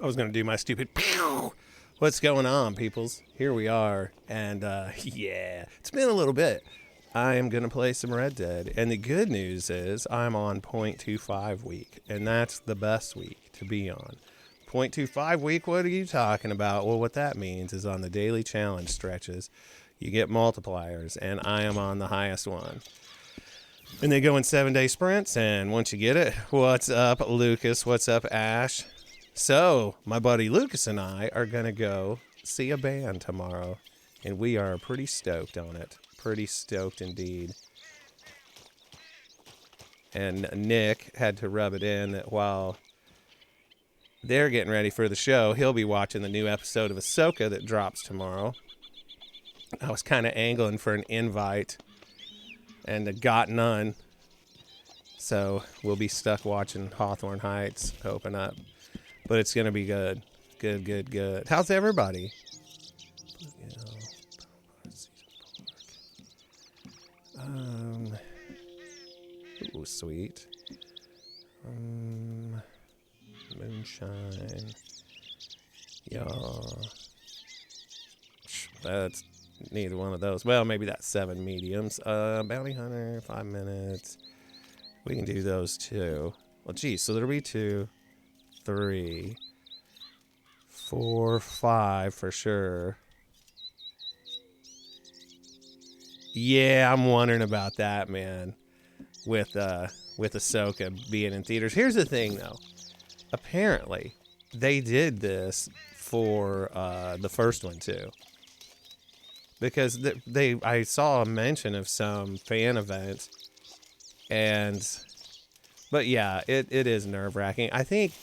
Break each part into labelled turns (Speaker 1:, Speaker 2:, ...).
Speaker 1: I was going to do my stupid pew. What's going on, peoples? Here we are. And, yeah, it's been a little bit. I am going to play some Red Dead. And the good news is I'm on 0.25 week. And that's the best week to be on. 0.25 week, what are you talking about? Well, what that means is on the daily challenge stretches, you get multipliers. And I am on the highest one. And they go in 7-day sprints. And once you get it, what's up, Lucas? What's up, Ash? So, my buddy Lucas and I are going to go see a band tomorrow, and we are pretty stoked on it. Pretty stoked indeed. And Nick had to rub it in that while they're getting ready for the show, he'll be watching the new episode of Ahsoka that drops tomorrow. I was kind of angling for an invite, and got none. So, we'll be stuck watching Hawthorne Heights open up. But it's going to be good. Good. How's everybody? Ooh, sweet. Moonshine. Yeah. That's neither one of those. Well, maybe that's 7 mediums. Bounty Hunter, 5 minutes. We can do those too. Well, geez, so there'll be 2, 3, 4, 5 for sure. Yeah, I'm wondering about that, man. With Ahsoka being in theaters. Here's the thing, though. Apparently, they did this for the first one too, because I saw a mention of some fan event, but yeah, it is nerve-wracking. I think.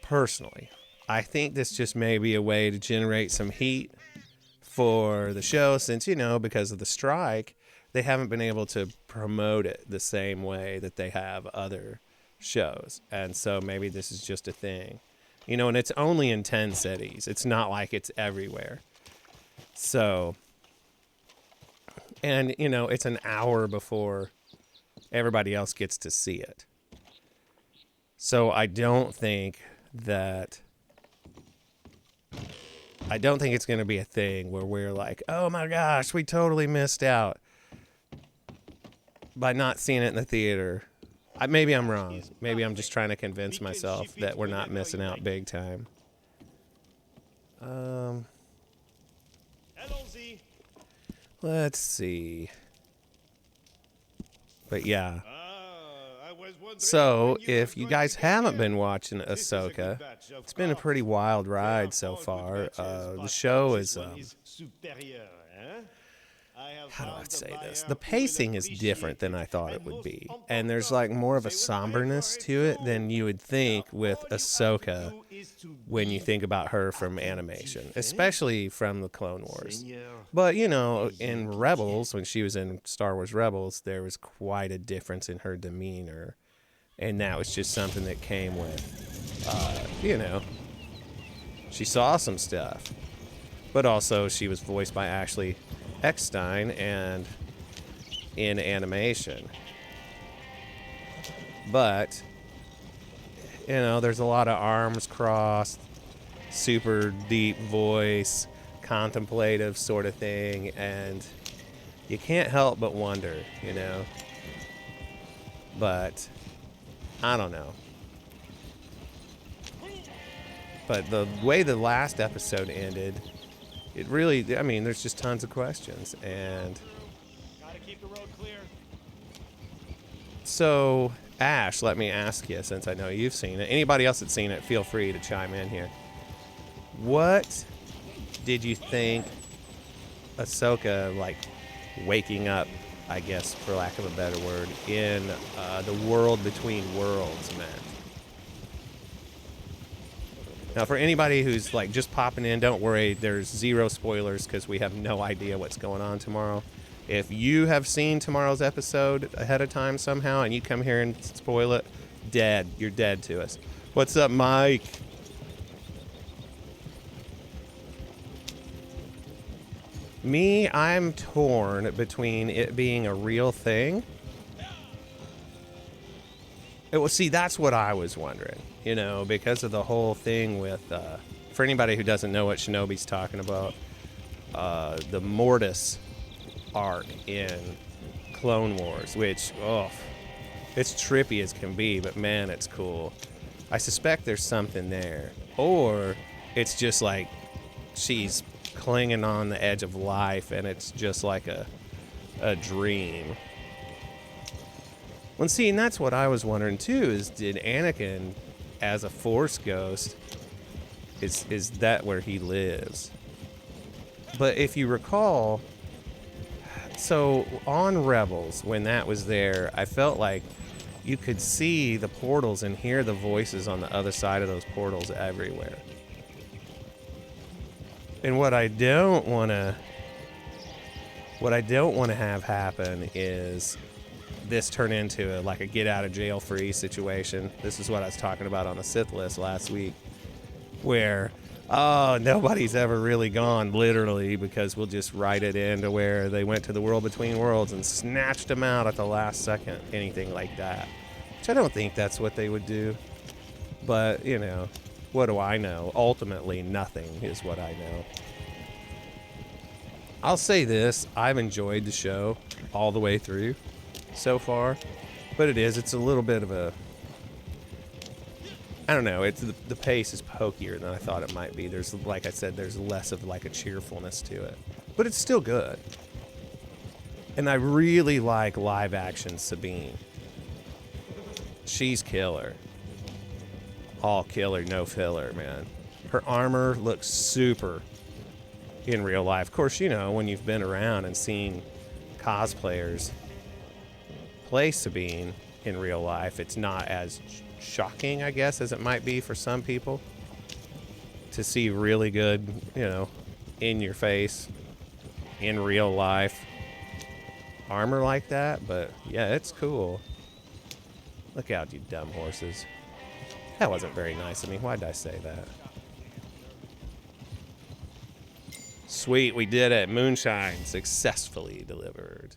Speaker 1: Personally, I think this just may be a way to generate some heat for the show since, because of the strike, they haven't been able to promote it the same way that they have other shows. And so maybe this is just a thing, and it's only in 10 cities. It's not like it's everywhere. So, and, it's an hour before everybody else gets to see it. So I don't think it's going to be a thing where we're like, oh my gosh, we totally missed out by not seeing it in the theater. Maybe I'm wrong. Maybe I'm just trying to convince myself that we're not missing out big time. Let's see. But yeah. So, if you guys haven't been watching Ahsoka, it's been a pretty wild ride so far. The show is, how do I say this? The pacing is different than I thought it would be. And there's like more of a somberness to it than you would think with Ahsoka when you think about her from animation, especially from the Clone Wars. But, in Rebels, when she was in Star Wars Rebels, there was quite a difference in her demeanor. And that was just something that came with, she saw some stuff. But also, she was voiced by Ashley Eckstein and in animation. But, there's a lot of arms crossed, super deep voice, contemplative sort of thing. And you can't help but wonder, But I don't know. But the way the last episode ended, it really, there's just tons of questions. And
Speaker 2: gotta keep the road clear.
Speaker 1: So, Ash, let me ask you, since I know you've seen it. Anybody else that's seen it, feel free to chime in here. What did you think Ahsoka, waking up, I guess, for lack of a better word, in the world between worlds meant? Now, for anybody who's just popping in, don't worry. There's 0 spoilers because we have no idea what's going on tomorrow. If you have seen tomorrow's episode ahead of time somehow and you come here and spoil it, dead. You're dead to us. What's up, Mike? Me, I'm torn between it being a real thing Well, see, that's what I was wondering, because of the whole thing with, for anybody who doesn't know what Shinobi's talking about, the Mortis arc in Clone Wars, which, it's trippy as can be, but man, it's cool. I suspect there's something there. Or it's just like she's clinging on the edge of life and it's just like a dream. Well, see, and that's what I was wondering too, is did Anakin, as a Force ghost, is that where he lives? But if you recall, so on Rebels, when that was there, I felt like you could see the portals and hear the voices on the other side of those portals everywhere. And what I don't want to have happen is this turn into like a get out of jail free situation. This is what I was talking about on the Sith list last week, where nobody's ever really gone, literally, because we'll just write it into where they went to the world between worlds and snatched them out at the last second, anything like that. Which I don't think that's what they would do. But, what do I know? Ultimately, nothing is what I know. I'll say this, I've enjoyed the show all the way through so far, but it's a little bit of a, I don't know, the pace is pokier than I thought it might be. There's, like I said, there's less of like a cheerfulness to it, but it's still good. And I really like live action Sabine. She's killer. All killer, no filler, man. Her armor looks super in real life. Of course, when you've been around and seen cosplayers play Sabine in real life, it's not as shocking, I guess, as it might be for some people to see really good, in your face, in real life armor like that. But yeah, it's cool. Look out, you dumb horses. That wasn't very nice of me. Why did I say that? Sweet, we did it. Moonshine successfully delivered.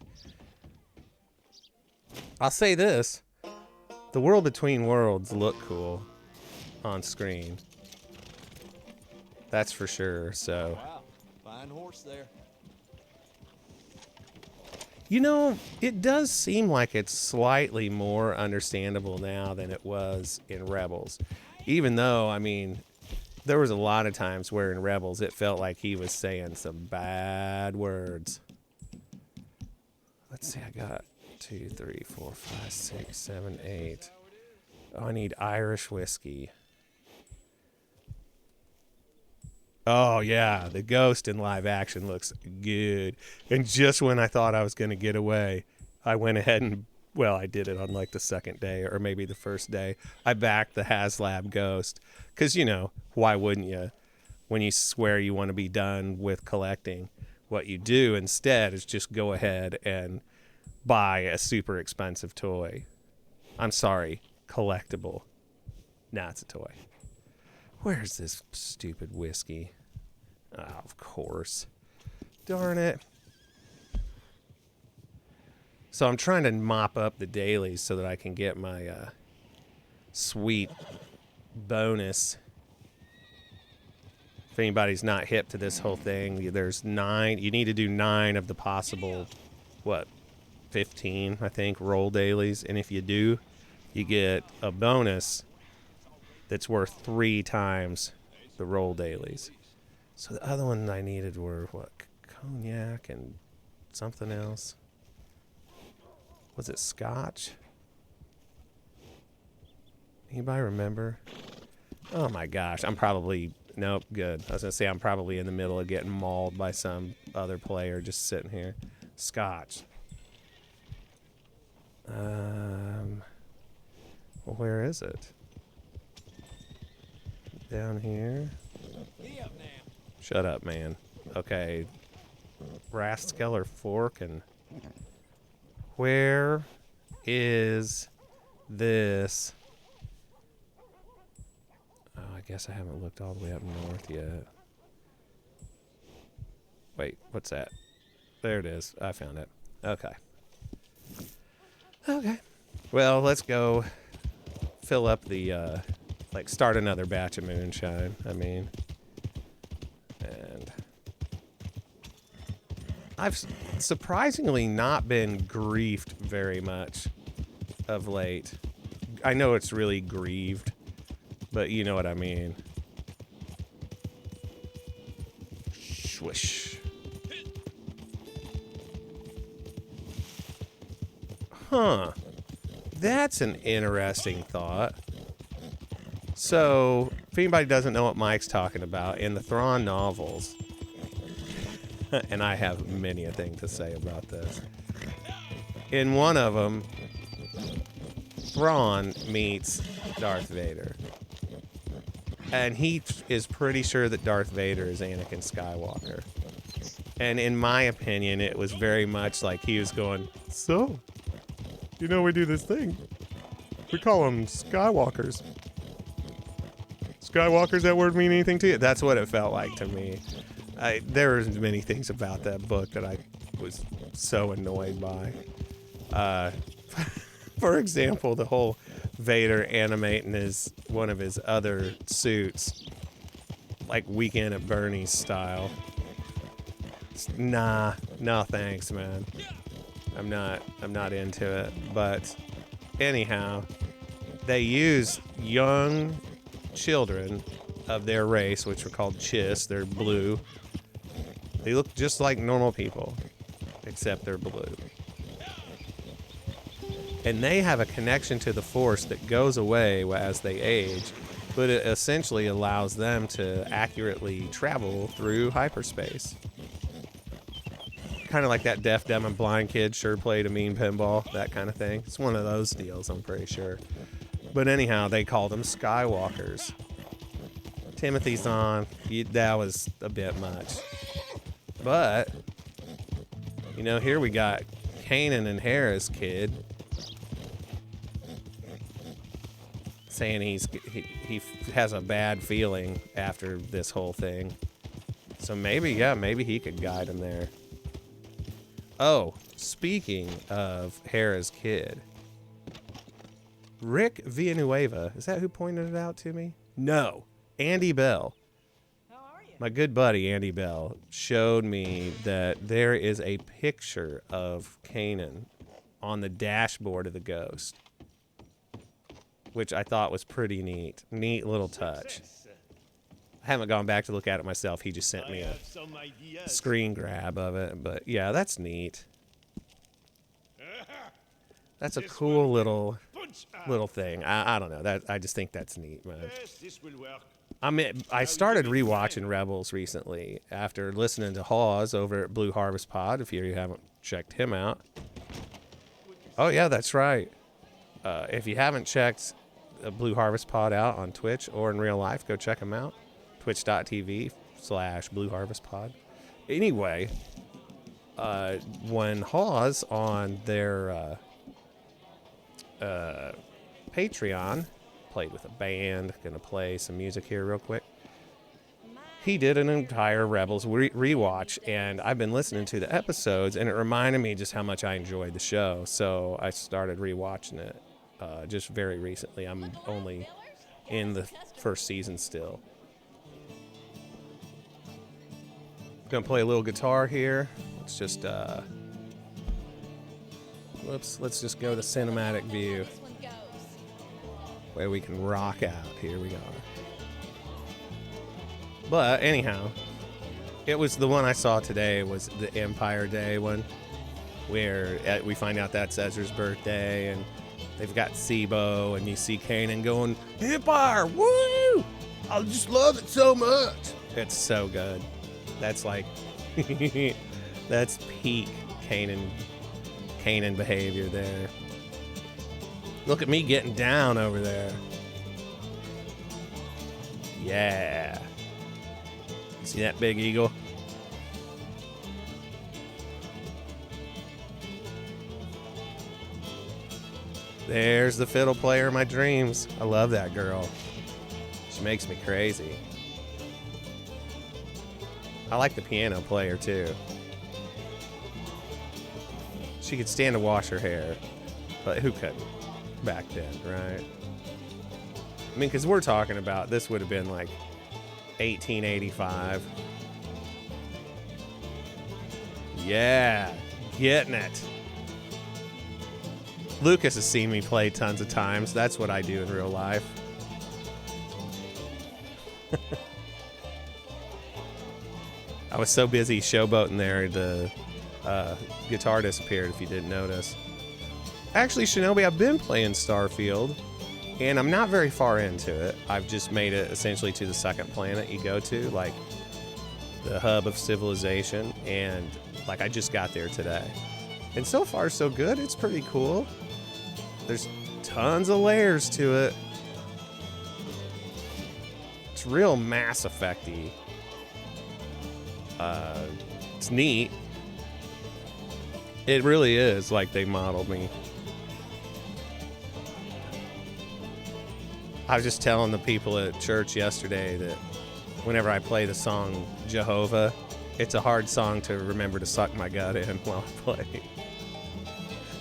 Speaker 1: I'll say this. The world between worlds look cool on screen. That's for sure, so.
Speaker 3: Wow, fine horse there.
Speaker 1: It does seem like it's slightly more understandable now than it was in Rebels. Even though, there was a lot of times where in Rebels it felt like he was saying some bad words. Let's see, I got 2, 3, 4, 5, 6, 7, 8. Oh, I need Irish whiskey. Oh, yeah, the ghost in live action looks good. And just when I thought I was going to get away, I went ahead and, I did it on like the second day or maybe the first day. I backed the HasLab ghost because, why wouldn't you? When you swear you want to be done with collecting, what you do instead is just go ahead and buy a super expensive toy. I'm sorry, collectible. Nah, it's a toy. Where's this stupid whiskey? Oh, of course. Darn it. So I'm trying to mop up the dailies so that I can get my sweet bonus. If anybody's not hip to this whole thing, there's 9. You need to do 9 of the possible, 15, I think, roll dailies. And if you do, you get a bonus that's worth 3 times the roll dailies. So the other one I needed were, cognac and something else. Was it scotch? Anybody remember? Oh my gosh, nope, good. I was going to say I'm probably in the middle of getting mauled by some other player just sitting here. Scotch. Where is it? Down here. Shut up, man. Okay. Rathskeller Fork and where is this? Oh, I guess I haven't looked all the way up north yet. Wait, what's that? There it is. I found it. Okay. Well, let's go fill up the, like, start another batch of moonshine, I mean. And I've surprisingly not been griefed very much of late. I know it's really grieved, but you know what I mean. Swish. Huh. That's an interesting thought. So, if anybody doesn't know what Mike's talking about, in the Thrawn novels, and I have many a thing to say about this, in one of them, Thrawn meets Darth Vader. And he is pretty sure that Darth Vader is Anakin Skywalker. And in my opinion, it was very much like he was going, so, you know, we do this thing. We call them Skywalkers. Skywalkers, that word mean anything to you? That's what it felt like to me. There were many things about that book that I was so annoyed by. For example, the whole Vader animating one of his other suits, like Weekend at Bernie's style. Nah, no thanks, man. I'm not into it. But anyhow, they used young children of their race, which were called Chiss. They're blue. They look just like normal people, except they're blue. And they have a connection to the Force that goes away as they age, but it essentially allows them to accurately travel through hyperspace. Kind of like that deaf, dumb, and blind kid sure played a mean pinball, that kind of thing. It's one of those deals, I'm pretty sure. But anyhow, they called them Skywalkers. Timothy Zahn, that was a bit much. But, you know, here we got Kanan and Hera's kid saying he has a bad feeling after this whole thing. So maybe he could guide him there. Oh, speaking of Hera's kid, Rick Villanueva, is that who pointed it out to me? No, Andy Bell.
Speaker 4: How are you?
Speaker 1: My good buddy Andy Bell showed me that there is a picture of Kanan on the dashboard of the Ghost, which I thought was pretty neat. Neat little touch. I haven't gone back to look at it myself. He just sent me a screen grab of it. But yeah, that's neat. That's a cool little thing. I don't know. I just think that's neat, man. I started rewatching Rebels recently after listening to Hawes over at Blue Harvest Pod. If you haven't checked him out. Oh yeah, that's right. If you haven't checked Blue Harvest Pod out on Twitch or in real life, go check him out. Twitch.tv/Blue Harvest Pod. Anyway, when Hawes on their Patreon played with a band, gonna play some music here real quick. He did an entire Rebels rewatch, and I've been listening to the episodes, and it reminded me just how much I enjoyed the show. So I started rewatching it just very recently. I'm only in the first season still. Gonna play a little guitar here. Let's just let's just go to cinematic view. Where we can rock out. Here we go. But anyhow, it was the one I saw today was the Empire Day one, where we find out that's Ezra's birthday, and they've got Sibo, and you see Kanan going, Empire, woo! I just love it so much. It's so good. That's like, that's peak Kanan behavior there. Look at me getting down over there. Yeah. See that big eagle? There's the fiddle player of my dreams. I love that girl. She makes me crazy. I like the piano player too. She could stand to wash her hair, but who couldn't back then, right? I mean, because we're talking about this would have been like 1885. Yeah, getting it. Lucas has seen me play tons of times. That's what I do in real life. I was so busy showboating there, the guitar disappeared, if you didn't notice. Actually, Shinobi, I've been playing Starfield, and I'm not very far into it. I've just made it essentially to the second planet you go to, like the hub of civilization, and like I just got there today. And so far, so good. It's pretty cool. There's tons of layers to it. It's real Mass Effect-y. It's neat. It really is like they modeled me. I was just telling the people at church yesterday that whenever I play the song Jehovah, it's a hard song to remember to suck my gut in while I play.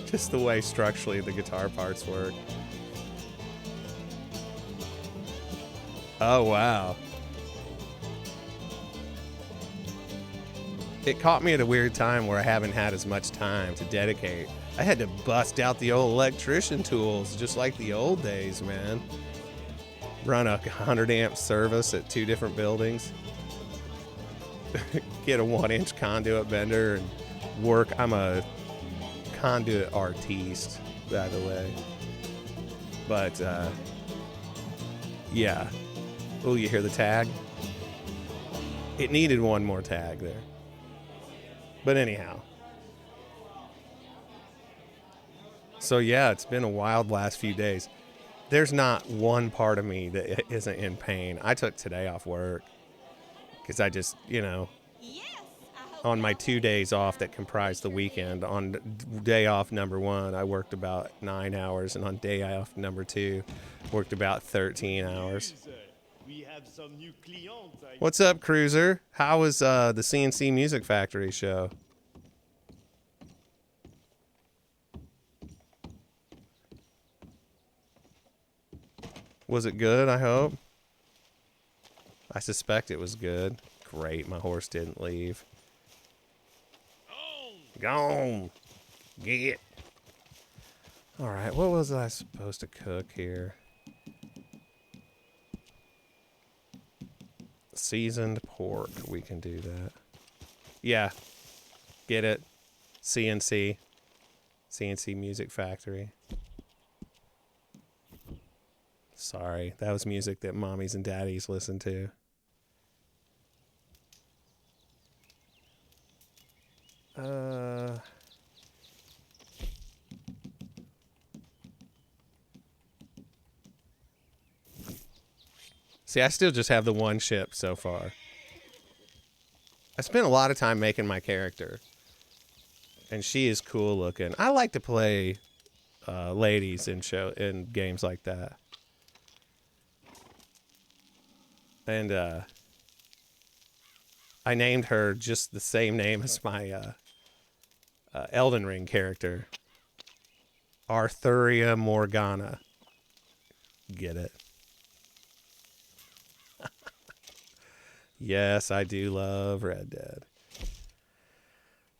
Speaker 1: Just the way structurally the guitar parts work. Oh, wow. It caught me at a weird time where I haven't had as much time to dedicate. I had to bust out the old electrician tools, just like the old days, man. Run a 100 amp service at 2 different buildings. Get a 1-inch conduit bender and work. I'm a conduit artiste, by the way. But, yeah. Oh, you hear the tag? It needed one more tag there. But anyhow. So yeah, it's been a wild last few days. There's not one part of me that isn't in pain. I took today off work because I just, you know, on my 2 days off that comprised the weekend, on day off number 1, I worked about 9 hours, and on day off number 2, worked about 13 hours. What's up, Cruiser? How was the CNC Music Factory show? Was it good, I hope? I suspect it was good. Great, my horse didn't leave. Gone. Get. All right, what was I supposed to cook here? Seasoned pork. We can do that. Yeah. Get it. CNC. CNC Music Factory. Sorry, that was music that mommies and daddies listen to. See, I still just have the one ship so far. I spent a lot of time making my character. And she is cool looking. I like to play ladies in games like that. And I named her just the same name as my Elden Ring character. Arthuria Morgana. Get it? Yes, I do love Red Dead.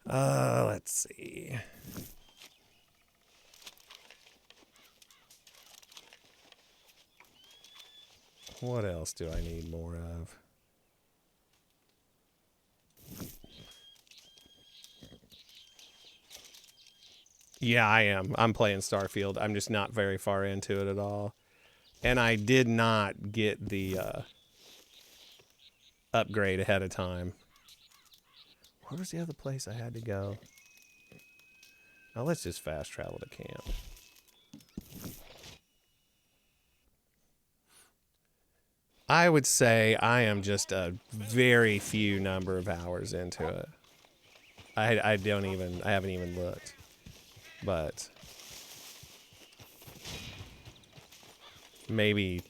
Speaker 1: Let's see. What else do I need more of? Yeah, I am. I'm playing Starfield. I'm just not very far into it at all. And I did not get the upgrade ahead of time. Where was the other place I had to go? Now let's just fast travel to camp. I would say I am just a very few number of hours into it. I haven't even looked. But maybe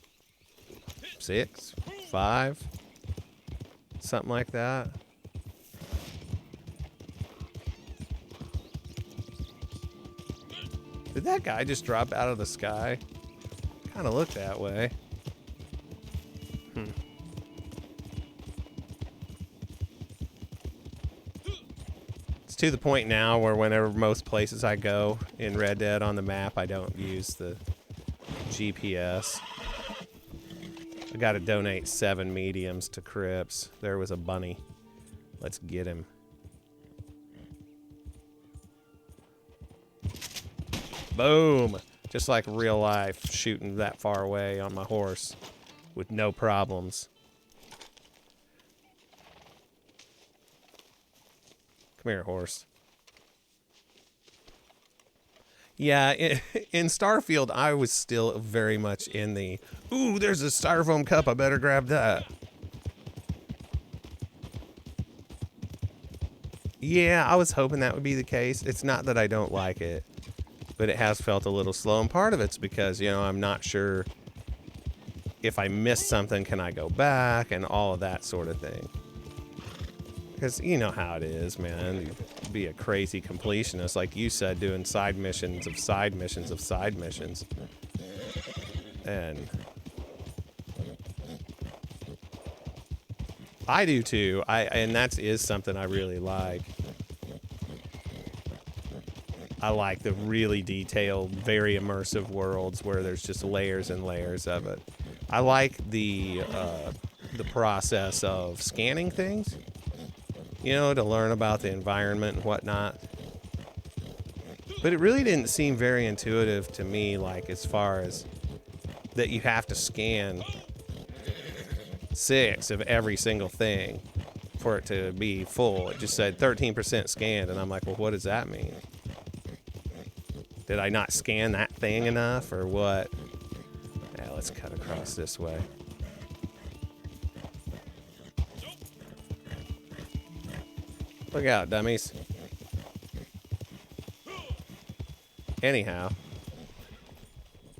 Speaker 1: 6, 5, something like that. Did that guy just drop out of the sky? Kind of looked that way. to the point now where whenever most places I go in Red Dead on the map, I don't use the GPS. I gotta donate 7 mediums to Crips. There was a bunny. Let's get him. Boom! Just like real life, shooting that far away on my horse with no problems. Come here, horse. Yeah, in Starfield, I was still very much in the, ooh, there's a styrofoam cup, I better grab that. Yeah, I was hoping that would be the case. It's not that I don't like it, but it has felt a little slow, and part of it's because, you know, I'm not sure if I miss something, can I go back, and all of that sort of thing. Because you know how it is, man. You'd be a crazy completionist, like you said, doing side missions of side missions of side missions. And I do too. And that is something I really like. I like the really detailed, very immersive worlds where there's just layers and layers of it. I like the process of scanning things, you know, to learn about the environment and whatnot. But it really didn't seem very intuitive to me, like as far as that you have to scan 6 of every single thing for it to be full. It just said 13% scanned, and I'm like, well, what does that mean? Did I not scan that thing enough, or what? Yeah, let's cut across this way. Look out, dummies. Anyhow.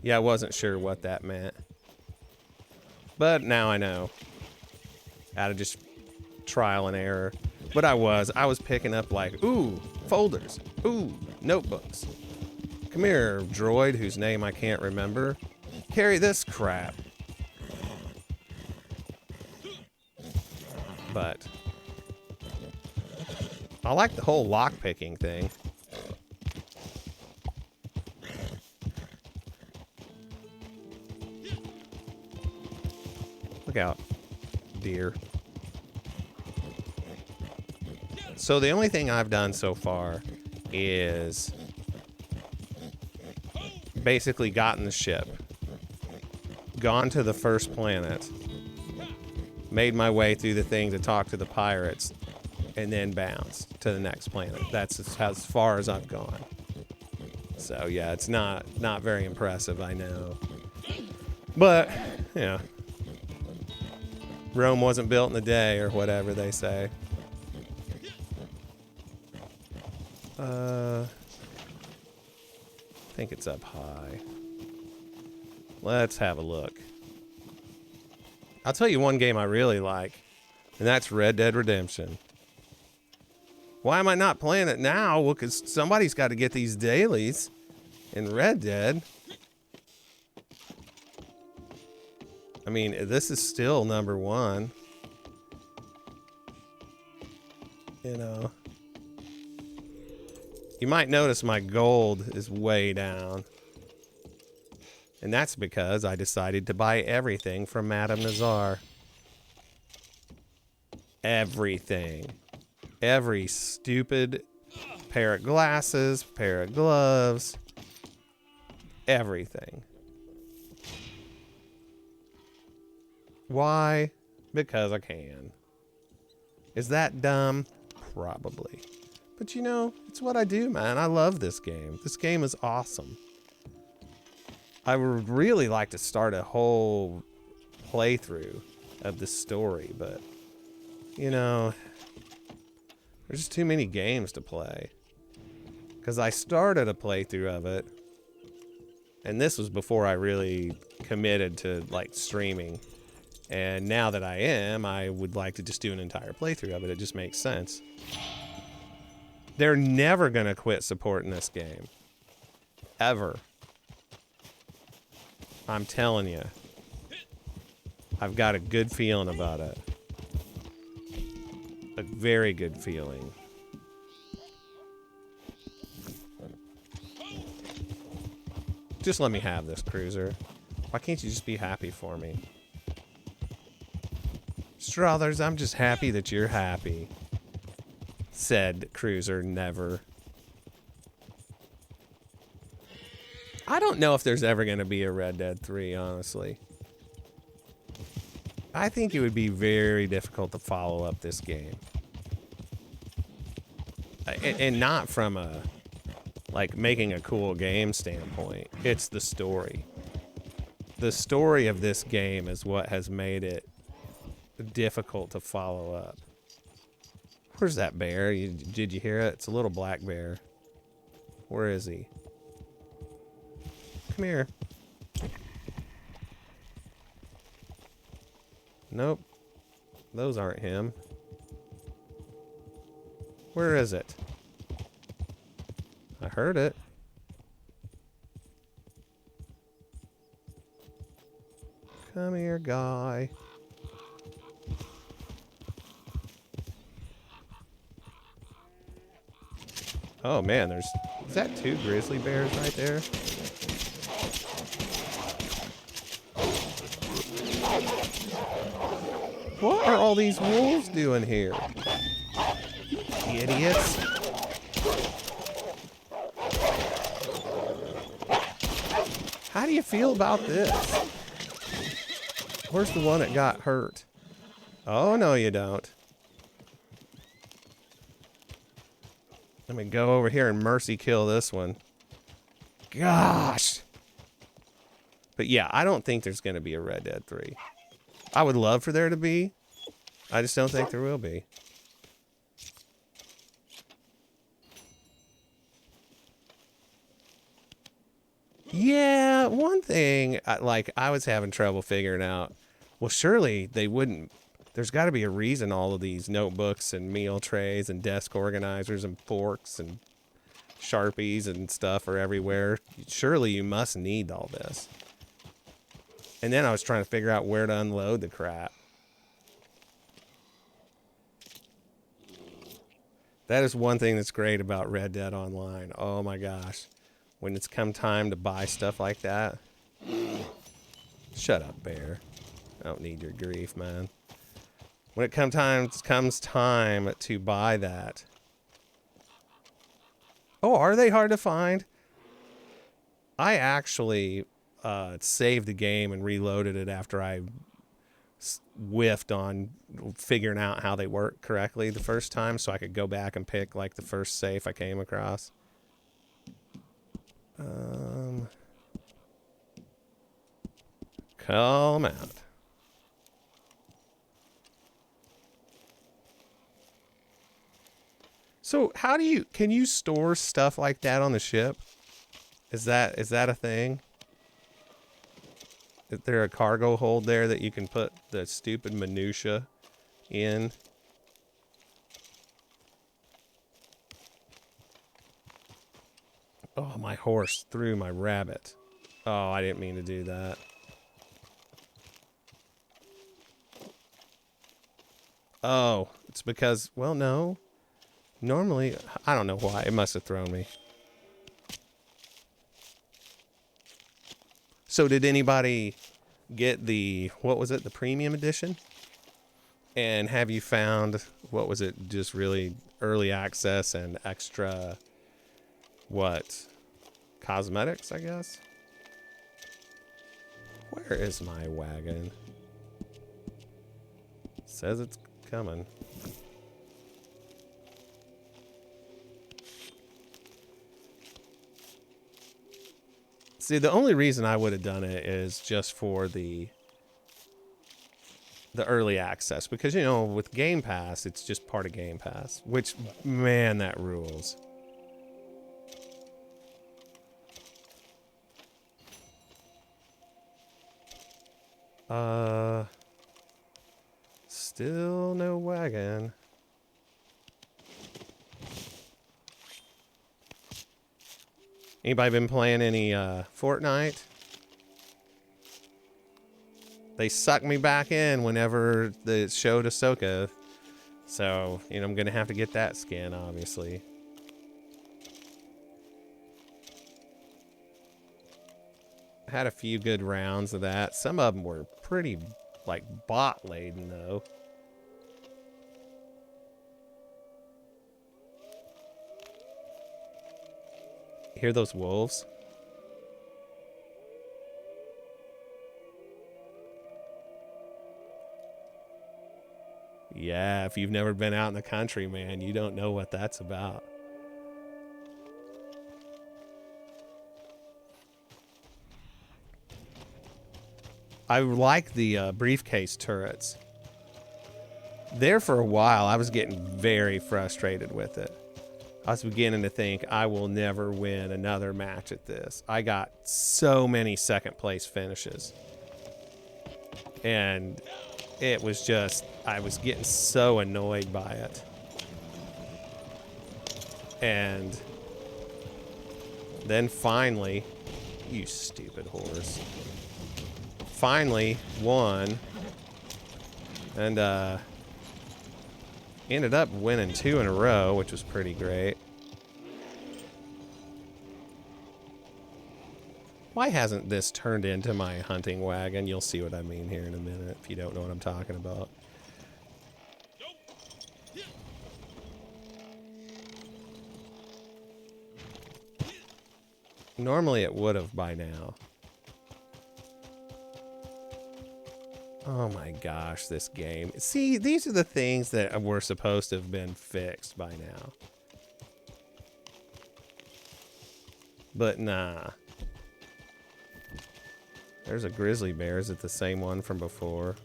Speaker 1: Yeah, I wasn't sure what that meant. But now I know. Out of just trial and error. But I was picking up like, ooh, folders. Ooh, notebooks. Come here, droid, whose name I can't remember. Carry this crap. But I like the whole lock-picking thing. Look out, deer. So the only thing I've done so far is basically gotten the ship, gone to the first planet, made my way through the thing to talk to the pirates, and then bounced to the next planet. That's as far as I've gone. So yeah, it's not very impressive, I know. But, you know, Rome wasn't built in a day, or whatever they say. I think it's up high. Let's have a look. I'll tell you one game I really like, and that's Red Dead Redemption. Why am I not playing it now? Well, because somebody's got to get these dailies in Red Dead. I mean, this is still #1. You know. You might notice my gold is way down. And that's because I decided to buy everything from Madame Nazar. Everything. Every stupid pair of glasses, pair of gloves, everything. Why? Because I can. Is that dumb? Probably. But you know, it's what I do, man. I love this game. This game is awesome. I would really like to start a whole playthrough of this story, but, you know, there's just too many games to play. Because I started a playthrough of it, and this was before I really committed to, like, streaming. And now that I am, I would like to just do an entire playthrough of it. It just makes sense. They're never going to quit supporting this game. Ever. I'm telling you. I've got a good feeling about it. A very good feeling. Just let me have this, Cruiser. Why can't you just be happy for me? Struthers, I'm just happy that you're happy. Said Cruiser never. I don't know if there's ever going to be a Red Dead 3, honestly. I think it would be very difficult to follow up this game. And not from a, like, making a cool game standpoint. It's the story. The story of this game is what has made it difficult to follow up. Where's that bear? Did you hear it? It's a little black bear. Where is he? Come here. Nope. Those aren't him. Where is it? I heard it. Come here, guy. Oh man, is that 2 grizzly bears right there? What are all these wolves doing here? Idiots. How do you feel about this? Where's the one that got hurt? Oh, no, you don't. Let me go over here and mercy kill this one. Gosh. But yeah, I don't think there's going to be a Red Dead 3. I would love for there to be. I just don't think there will be. Yeah, one thing, I was having trouble figuring out, well, surely they wouldn't. There's got to be a reason all of these notebooks and meal trays and desk organizers and forks and Sharpies and stuff are everywhere. Surely you must need all this. And then I was trying to figure out where to unload the crap. That is one thing that's great about Red Dead Online. Oh my gosh. When it's come time to buy stuff like that. Shut up, bear. I don't need your grief, man. When it comes time to buy that. Oh, are they hard to find? I actually saved the game and reloaded it after I whiffed on figuring out how they work correctly the first time, so I could go back and pick like the first safe I came across. Come out. So how do you, can you store stuff like that on the ship? Is that a thing? Is there a cargo hold there that you can put the stupid minutia in? Oh, my horse threw my rabbit. Oh, I didn't mean to do that. Oh, it's because, well, no. Normally, I don't know why. It must have thrown me. So did anybody get the, what was it, the premium edition? And have you found, what was it, just really early access and extra, what, cosmetics, I guess? Where is my wagon? Says it's coming. See, the only reason I would have done it is just for the early access, because, you know, with Game Pass, it's just part of Game Pass, which, man, that rules. Still no wagon. Anybody been playing any Fortnite? They suck me back in whenever the showed Ahsoka. So, you know, I'm going to have to get that skin, obviously. Had a few good rounds of that. Some of them were pretty, like, bot-laden, though. Hear those wolves? Yeah, if you've never been out in the country, man, you don't know what that's about. I like the briefcase turrets. There for a while, I was getting very frustrated with it. I was beginning to think I will never win another match at this. I got so many second place finishes. And it was just, I was getting so annoyed by it. And then finally, you stupid horse. Finally won. And ended up winning 2 in a row, which was pretty great. Why hasn't this turned into my hunting wagon? You'll see what I mean here in a minute if you don't know what I'm talking about. Normally it would have by now. Oh my gosh, this game. See, these are the things that were supposed to have been fixed by now. But nah. There's a grizzly bear. Is it the same one from before?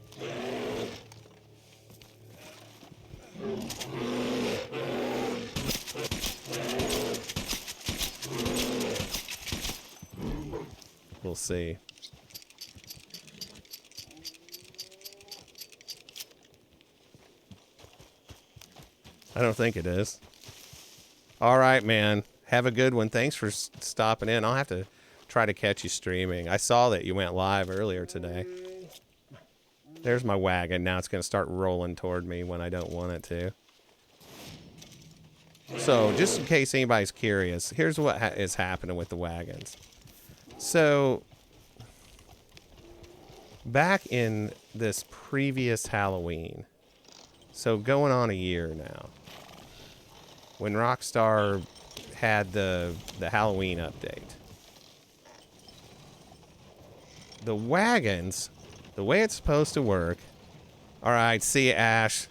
Speaker 1: We'll see. I don't think it is. All right, man. Have a good one. Thanks for stopping in. I'll have to try to catch you streaming. I saw that you went live earlier today. There's my wagon. Now it's going to start rolling toward me when I don't want it to. So, just in case anybody's curious, here's what is happening with the wagons. So, back in this previous Halloween, so going on a year now, when Rockstar had the Halloween update, the wagons, the way it's supposed to work. All right, see you, Ash.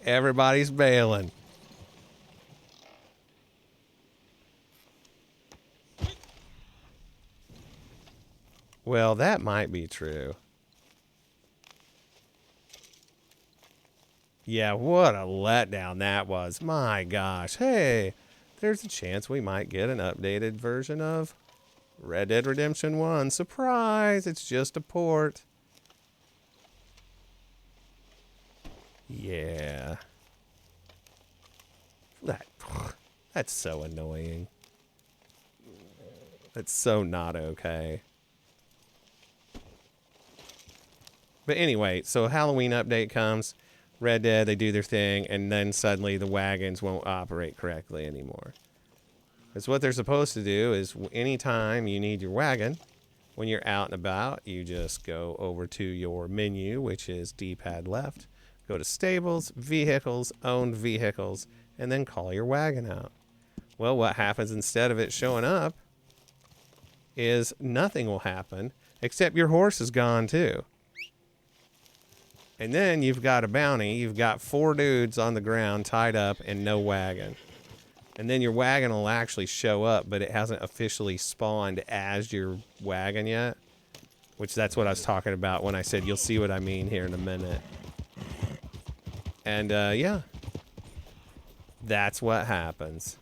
Speaker 1: Everybody's bailing. Well, that might be true. Yeah, what a letdown that was. My gosh. Hey, there's a chance we might get an updated version of Red Dead Redemption 1. Surprise! It's just a port. Yeah. That's so annoying. That's so not okay. But anyway, so Halloween update comes. Red Dead, they do their thing, and then suddenly the wagons won't operate correctly anymore. Because what they're supposed to do is anytime you need your wagon, when you're out and about, you just go over to your menu, which is D-pad left, go to Stables, Vehicles, Owned Vehicles, and then call your wagon out. Well, what happens instead of it showing up is nothing will happen, except your horse is gone too. And then you've got a bounty. You've got 4 dudes on the ground tied up and no wagon. And then your wagon will actually show up, but it hasn't officially spawned as your wagon yet. Which that's what I was talking about when I said you'll see what I mean here in a minute. And yeah. That's what happens.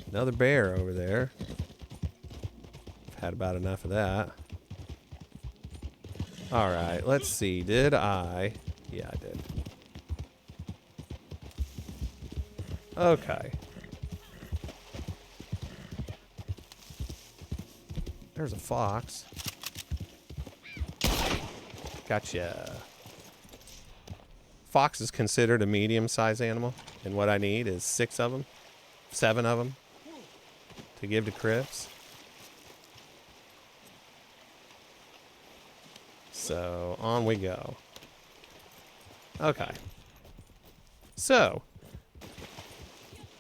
Speaker 1: Another bear over there. Had about enough of that. All right, let's see. Did I? Yeah, I did. Okay. There's a fox. Gotcha. Fox is considered a medium-sized animal, and what I need is 6 of them, 7 of them, to give to Crips. So, on we go. Okay. So,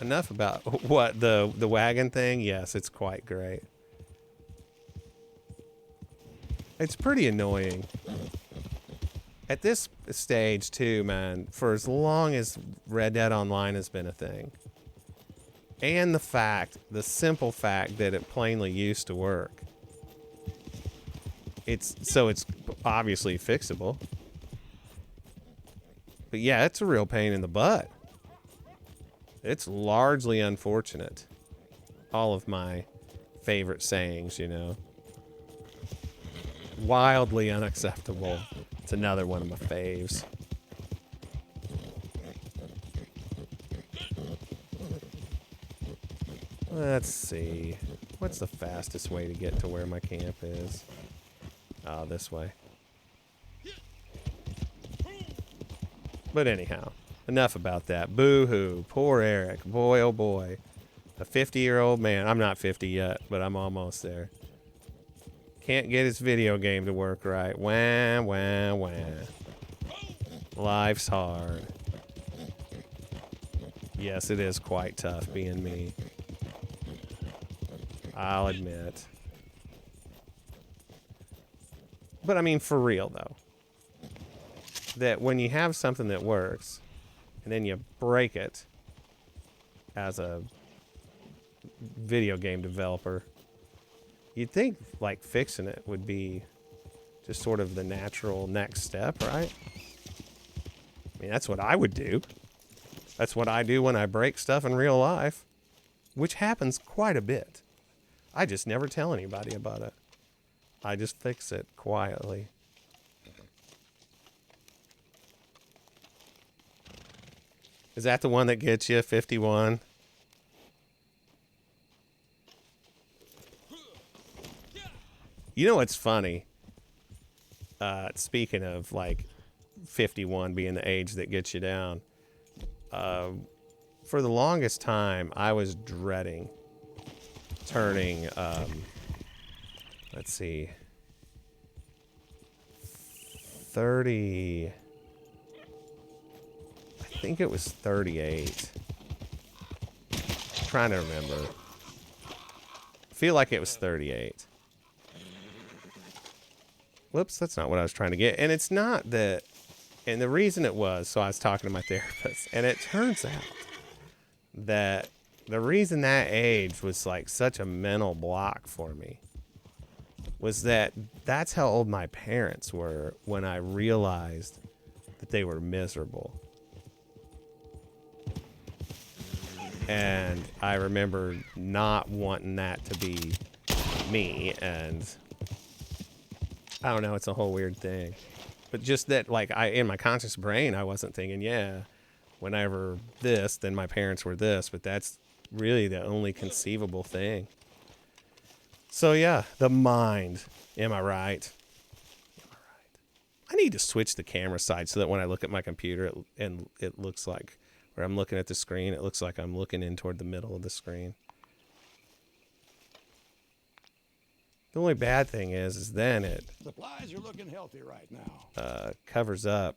Speaker 1: enough about what the wagon thing. Yes, it's quite great. It's pretty annoying. At this stage, too, man, for as long as Red Dead Online has been a thing, and the simple fact that it plainly used to work, it's obviously fixable. But yeah, it's a real pain in the butt. It's largely unfortunate. All of my favorite sayings, you know. Wildly unacceptable. It's another one of my faves. Let's see. What's the fastest way to get to where my camp is? Oh, this way. But anyhow, enough about that. Boo-hoo. Poor Eric. Boy, oh boy. A 50-year-old man. I'm not 50 yet, but I'm almost there. Can't get his video game to work right. Wah, wah, wah. Life's hard. Yes, it is quite tough being me. I'll admit. But I mean, for real, though. That when you have something that works, and then you break it as a video game developer, you'd think, like, fixing it would be just sort of the natural next step, right? I mean, that's what I would do. That's what I do when I break stuff in real life, which happens quite a bit. I just never tell anybody about it. I just fix it quietly. Is that the one that gets you 51? You know what's funny? Speaking of, like, 51 being the age that gets you down. For the longest time, I was dreading turning, let's see, 30... I think it was 38. I'm trying to remember. I feel like it was 38. Whoops, that's not what I was trying to get. And it's not that, and the reason it was, so I was talking to my therapist, and it turns out that the reason that age was like such a mental block for me was that that's how old my parents were when I realized that they were miserable. And I remember not wanting that to be me, and I don't know, it's a whole weird thing. But just that, like, in my conscious brain, I wasn't thinking, yeah, whenever this, then my parents were this, but that's really the only conceivable thing. So yeah, the mind. Am I right? Am I right? I need to switch the camera side so that when I look at my computer, it looks like, where I'm looking at the screen, it looks like I'm looking in toward the middle of the screen. The only bad thing is then it
Speaker 2: Supplies are looking healthy right now.
Speaker 1: covers up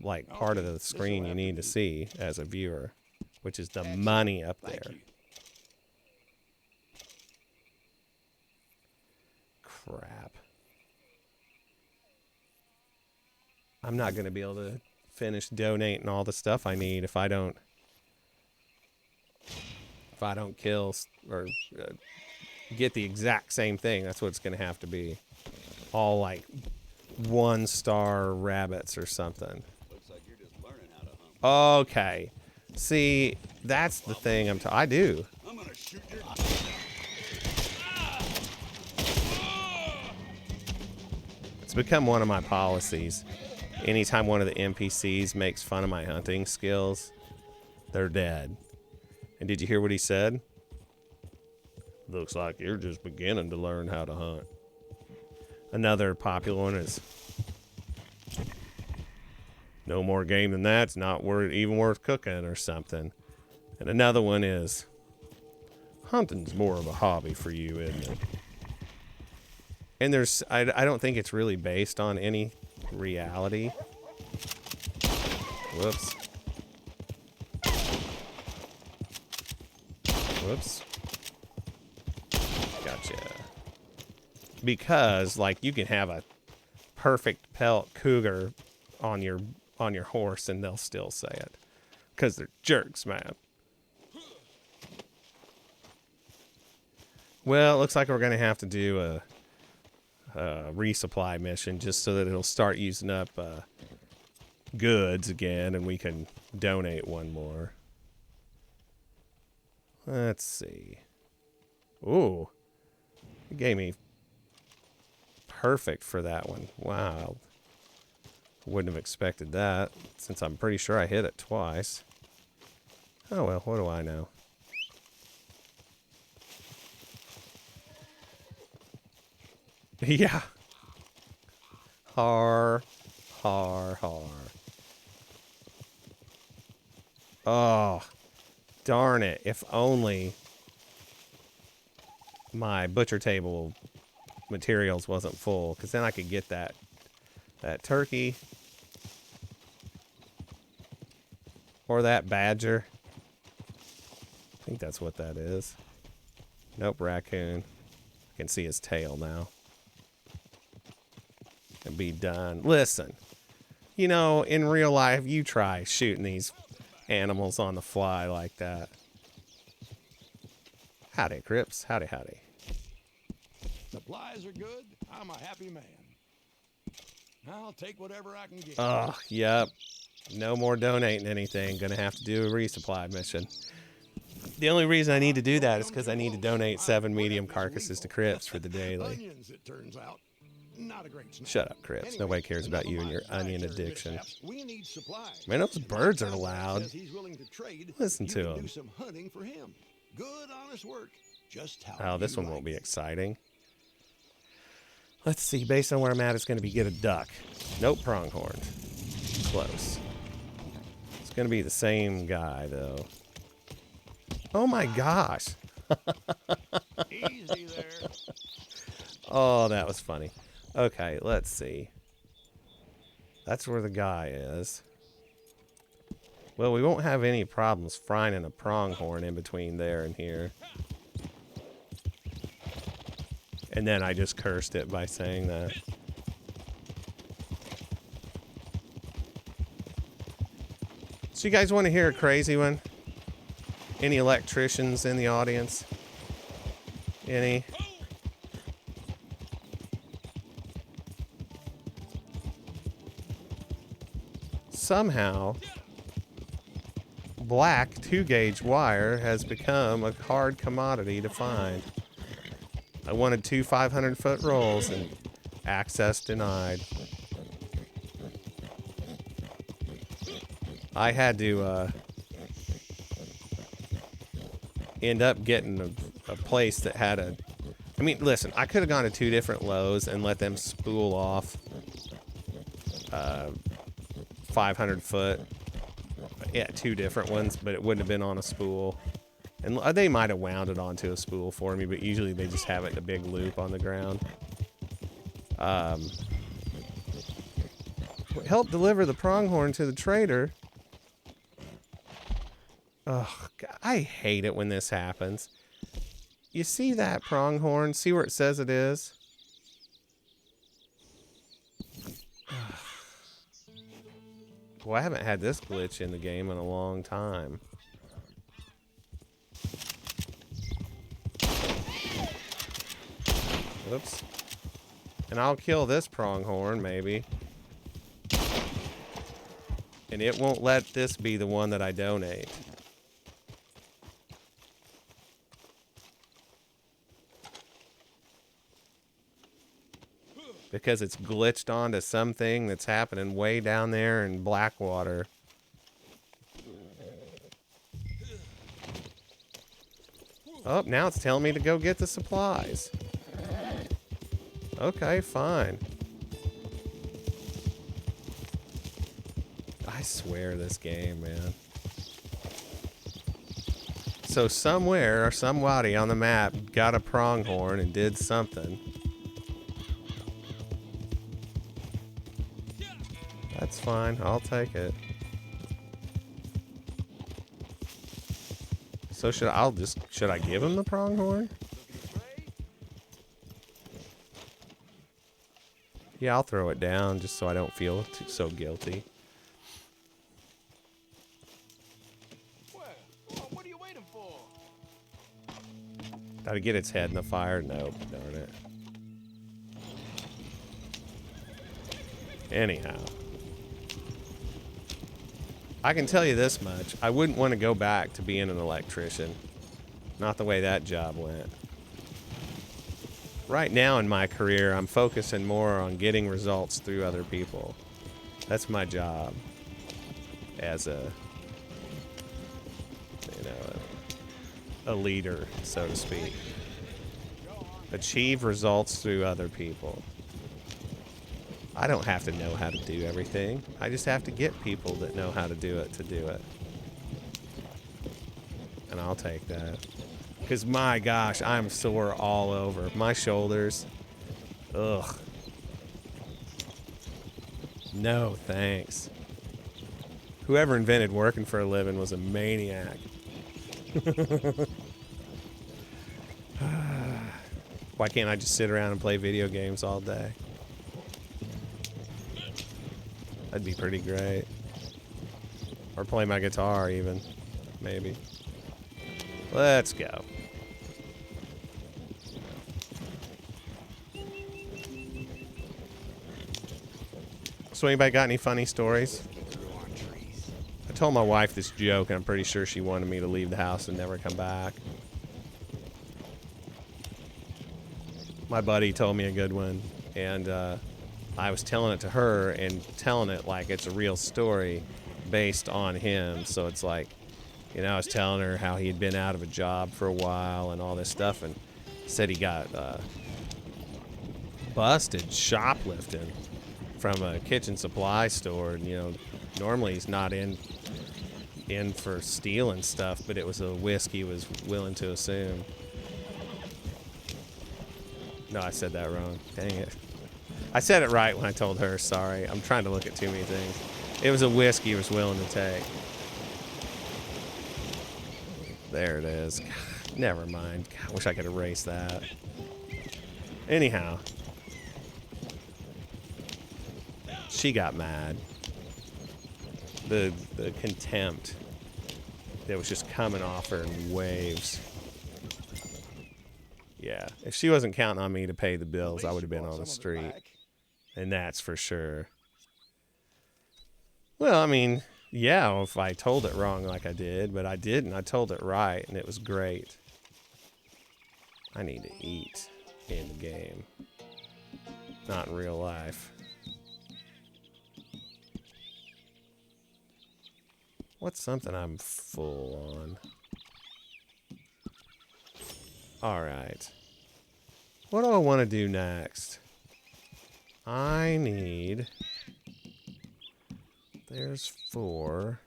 Speaker 1: like part of the screen you need to see as a viewer, which is the money up there. Crap. I'm not going to be able to finish donating all the stuff I need if I don't kill or get the exact same thing. That's what it's going to have to be. All like 1-star rabbits or something.
Speaker 3: Looks like you're just learning how to hunt.
Speaker 1: Okay. See, that's the thing I do.
Speaker 3: I'm gonna shoot your.
Speaker 1: It's become one of my policies. Anytime one of the NPCs makes fun of my hunting skills, they're dead. And did you hear what he said? Looks like you're just beginning to learn how to hunt. Another popular one is, No more game than that. It's not even worth cooking or something. And another one is, hunting's more of a hobby for you, isn't it? And I don't think it's really based on any reality. Whoops. Whoops. Gotcha. Because, like, you can have a perfect pelt cougar on your horse and they'll still say it. Because they're jerks, man. Well, it looks like we're going to have to do a resupply mission just so that it'll start using up goods again and we can donate one more. Let's see. Ooh. It gave me perfect for that one. Wow. Wouldn't have expected that since I'm pretty sure I hit it twice. Oh well, what do I know? Yeah. Har. Oh, darn it. If only my butcher table materials wasn't full, because then I could get that turkey. Or that badger. I think that's what that is. Nope, raccoon. I can see his tail now. And be done. Listen, you know, in real life, you try shooting these animals on the fly like that. Howdy, Crips. Howdy, howdy.
Speaker 2: Supplies are good. I'm a happy man. I'll take whatever I can get.
Speaker 1: Oh, yep. No more donating anything. Gonna have to do a resupply mission. The only reason I need to do that is because I need to donate 7 medium carcasses to Crips for the daily.
Speaker 2: Onions, it turns out. Not a great snack.
Speaker 1: Shut up, Crips. Nobody cares about you and your onion addiction.
Speaker 2: We need supplies.
Speaker 1: Man, those birds are loud.
Speaker 2: He's willing to trade.
Speaker 1: Listen
Speaker 2: You
Speaker 1: to
Speaker 2: can
Speaker 1: them.
Speaker 2: do some hunting for him. Good, honest work. Just how
Speaker 1: Oh, this
Speaker 2: you
Speaker 1: one
Speaker 2: like
Speaker 1: won't be
Speaker 2: it.
Speaker 1: exciting. Let's see. Based on where I'm at, it's going to be get a duck. Nope, pronghorn. Close. It's going to be the same guy, though. Oh, my gosh.
Speaker 2: Easy there.
Speaker 1: Oh, that was funny. Okay, let's see. That's where the guy is. Well, we won't have any problems frying a pronghorn in between there and here. And then I just cursed it by saying that. So you guys want to hear a crazy one? Any electricians in the audience? Any? Somehow, black 2-gauge wire has become a hard commodity to find. I wanted 2 500-foot rolls and access denied. I had to end up getting a place that had a... I mean, listen, I could have gone to 2 different Lowe's and let them spool off 500-foot. Yeah, 2 different ones, but it wouldn't have been on a spool. And they might have wound it onto a spool for me, but usually they just have it in a big loop on the ground. Help deliver the pronghorn to the trader. Oh, I hate it when this happens. You see that pronghorn? See where it says it is? Well, I haven't had this glitch in the game in a long time. Whoops. And I'll kill this pronghorn, maybe. And it won't let this be the one that I donate. Because it's glitched onto something that's happening way down there in Blackwater. Oh, now it's telling me to go get the supplies. Okay, fine. I swear this game, man. So somewhere or somebody on the map got a pronghorn and did something. That's fine. I'll take it. So should I give him the pronghorn? Yeah, I'll throw it down just so I don't feel so guilty.
Speaker 2: What are you waiting for?
Speaker 1: Gotta get its head in the fire? Nope, darn it. Anyhow. I can tell you this much. I wouldn't want to go back to being an electrician. Not the way that job went. Right now in my career, I'm focusing more on getting results through other people. That's my job as a, you know, a leader, so to speak. Achieve results through other people. I don't have to know how to do everything. I just have to get people that know how to do it. And I'll take that. Because my gosh, I'm sore all over. My shoulders. Ugh. No, thanks. Whoever invented working for a living was a maniac. Why can't I just sit around and play video games all day? That'd be pretty great. Or play my guitar even. Maybe. Let's go. So anybody got any funny stories? I told my wife this joke and I'm pretty sure she wanted me to leave the house and never come back. My buddy told me a good one, and I was telling it to her and telling it like it's a real story based on him. So it's like, you know, I was telling her how he had been out of a job for a while and all this stuff, and said he got busted shoplifting from a kitchen supply store. And, you know, normally he's not in for stealing stuff, but it was a whisk he was willing to assume. No, I said that wrong. Dang it. I said it right when I told her, sorry. I'm trying to look at too many things. It was a whisk he was willing to take. There it is. God, never mind. God, I wish I could erase that. Anyhow. She got mad. The contempt that was just coming off her in waves. Yeah, if she wasn't counting on me to pay the bills, I would have been on the street. And that's for sure. Well, I mean, yeah, if I told it wrong like I did, but I didn't. I told it right, and it was great. I need to eat in the game, not in real life. What's something I'm full on? All right. What do I want to do next? I need... There's 4.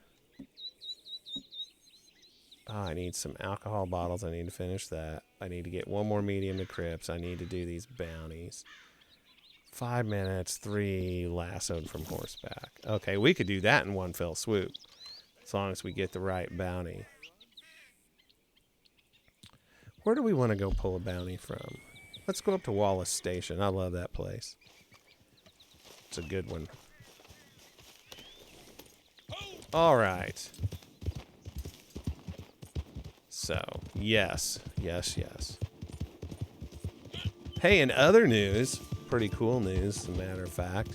Speaker 1: I need some alcohol bottles. I need to finish that. I need to get 1 more medium to Crips. I need to do these bounties. 5 minutes, 3 lassoed from horseback. Okay, we could do that in one fell swoop. As long as we get the right bounty. Where do we want to go pull a bounty from? Let's go up to Wallace Station. I love that place. It's a good one. All right. So, yes. Hey, in other news, pretty cool news, as a matter of fact.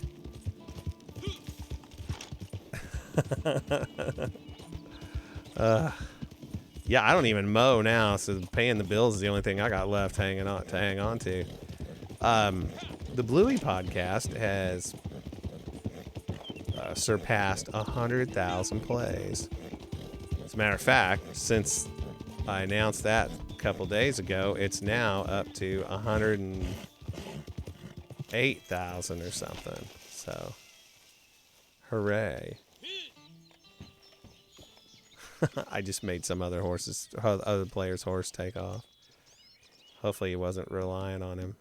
Speaker 1: Yeah, I don't even mow now, so paying the bills is the only thing I got left to hang on to. The Bluey podcast has surpassed 100,000 plays. As a matter of fact, since I announced that a couple days ago, it's now up to 108,000 or something. So, hooray. I just made some other player's horse take off. Hopefully he wasn't relying on him.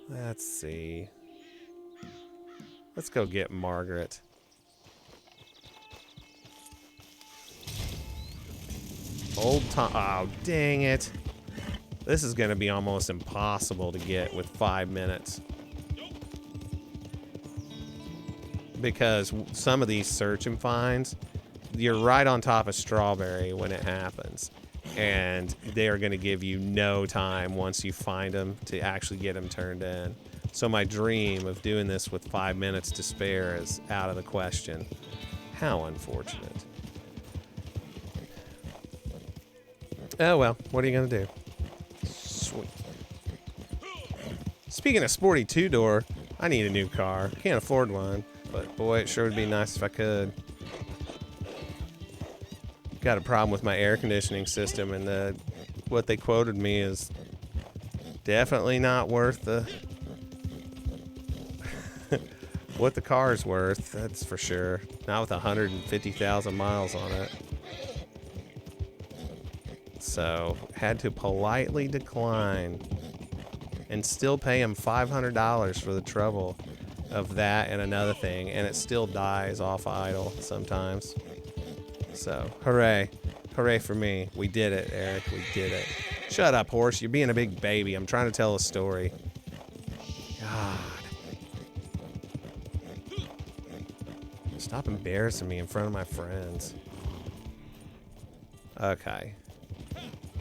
Speaker 1: Let's see. Let's go get Margaret. Old Tom. Oh, dang it. This is going to be almost impossible to get with 5 minutes. Because some of these search and finds, you're right on top of Strawberry when it happens. And they are going to give you no time once you find them to actually get them turned in. So my dream of doing this with 5 minutes to spare is out of the question. How unfortunate. Oh well, what are you going to do? Sweet. Speaking of sporty two-door, I need a new car. Can't afford one, but boy, it sure would be nice if I could. Got a problem with my air conditioning system, and what they quoted me is definitely not worth the what the car's worth. That's for sure. Not with 150,000 miles on it. So had to politely decline, and still pay him $500 for the trouble of that and another thing, and it still dies off idle sometimes. So, hooray. Hooray for me. We did it, Eric. We did it. Shut up, horse. You're being a big baby. I'm trying to tell a story. God. Stop embarrassing me in front of my friends. Okay.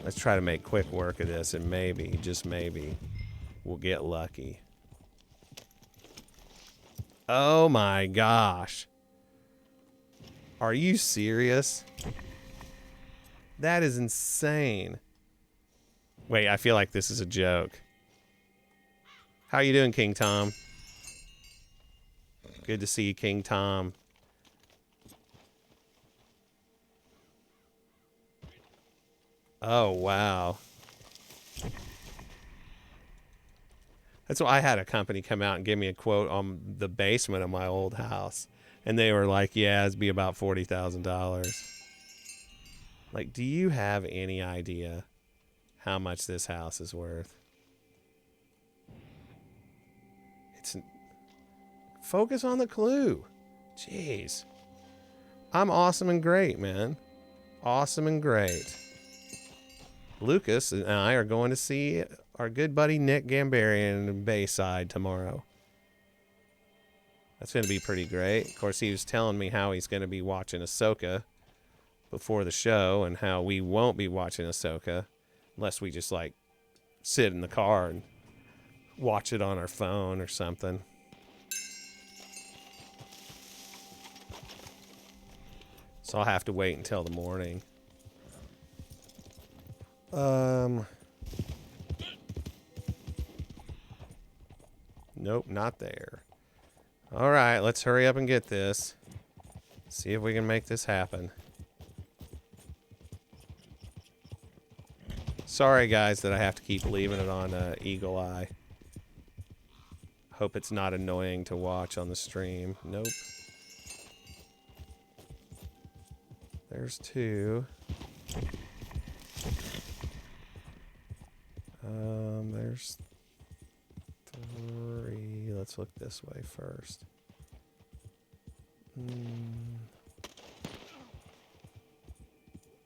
Speaker 1: Let's try to make quick work of this, and maybe, just maybe, we'll get lucky. Oh my gosh. Are you serious? That is insane. Wait, I feel like this is a joke. How you doing, King Tom? Good to see you, King Tom. Oh, wow. That's why I had a company come out and give me a quote on the basement of my old house. And they were like, yeah, it'd be about $40,000. Like, do you have any idea how much this house is worth? Focus on the clue. Jeez. I'm awesome and great, man. Awesome and great. Lucas and I are going to see our good buddy Nick Gambarian in Bayside tomorrow. That's going to be pretty great. Of course, he was telling me how he's going to be watching Ahsoka before the show, and how we won't be watching Ahsoka unless we just, like, sit in the car and watch it on our phone or something. So I'll have to wait until the morning. Nope, not there. All right, let's hurry up and get this. See if we can make this happen. Sorry, guys, that I have to keep leaving it on Eagle Eye. Hope it's not annoying to watch on the stream. Nope. There's two. There's three. Let's look this way first.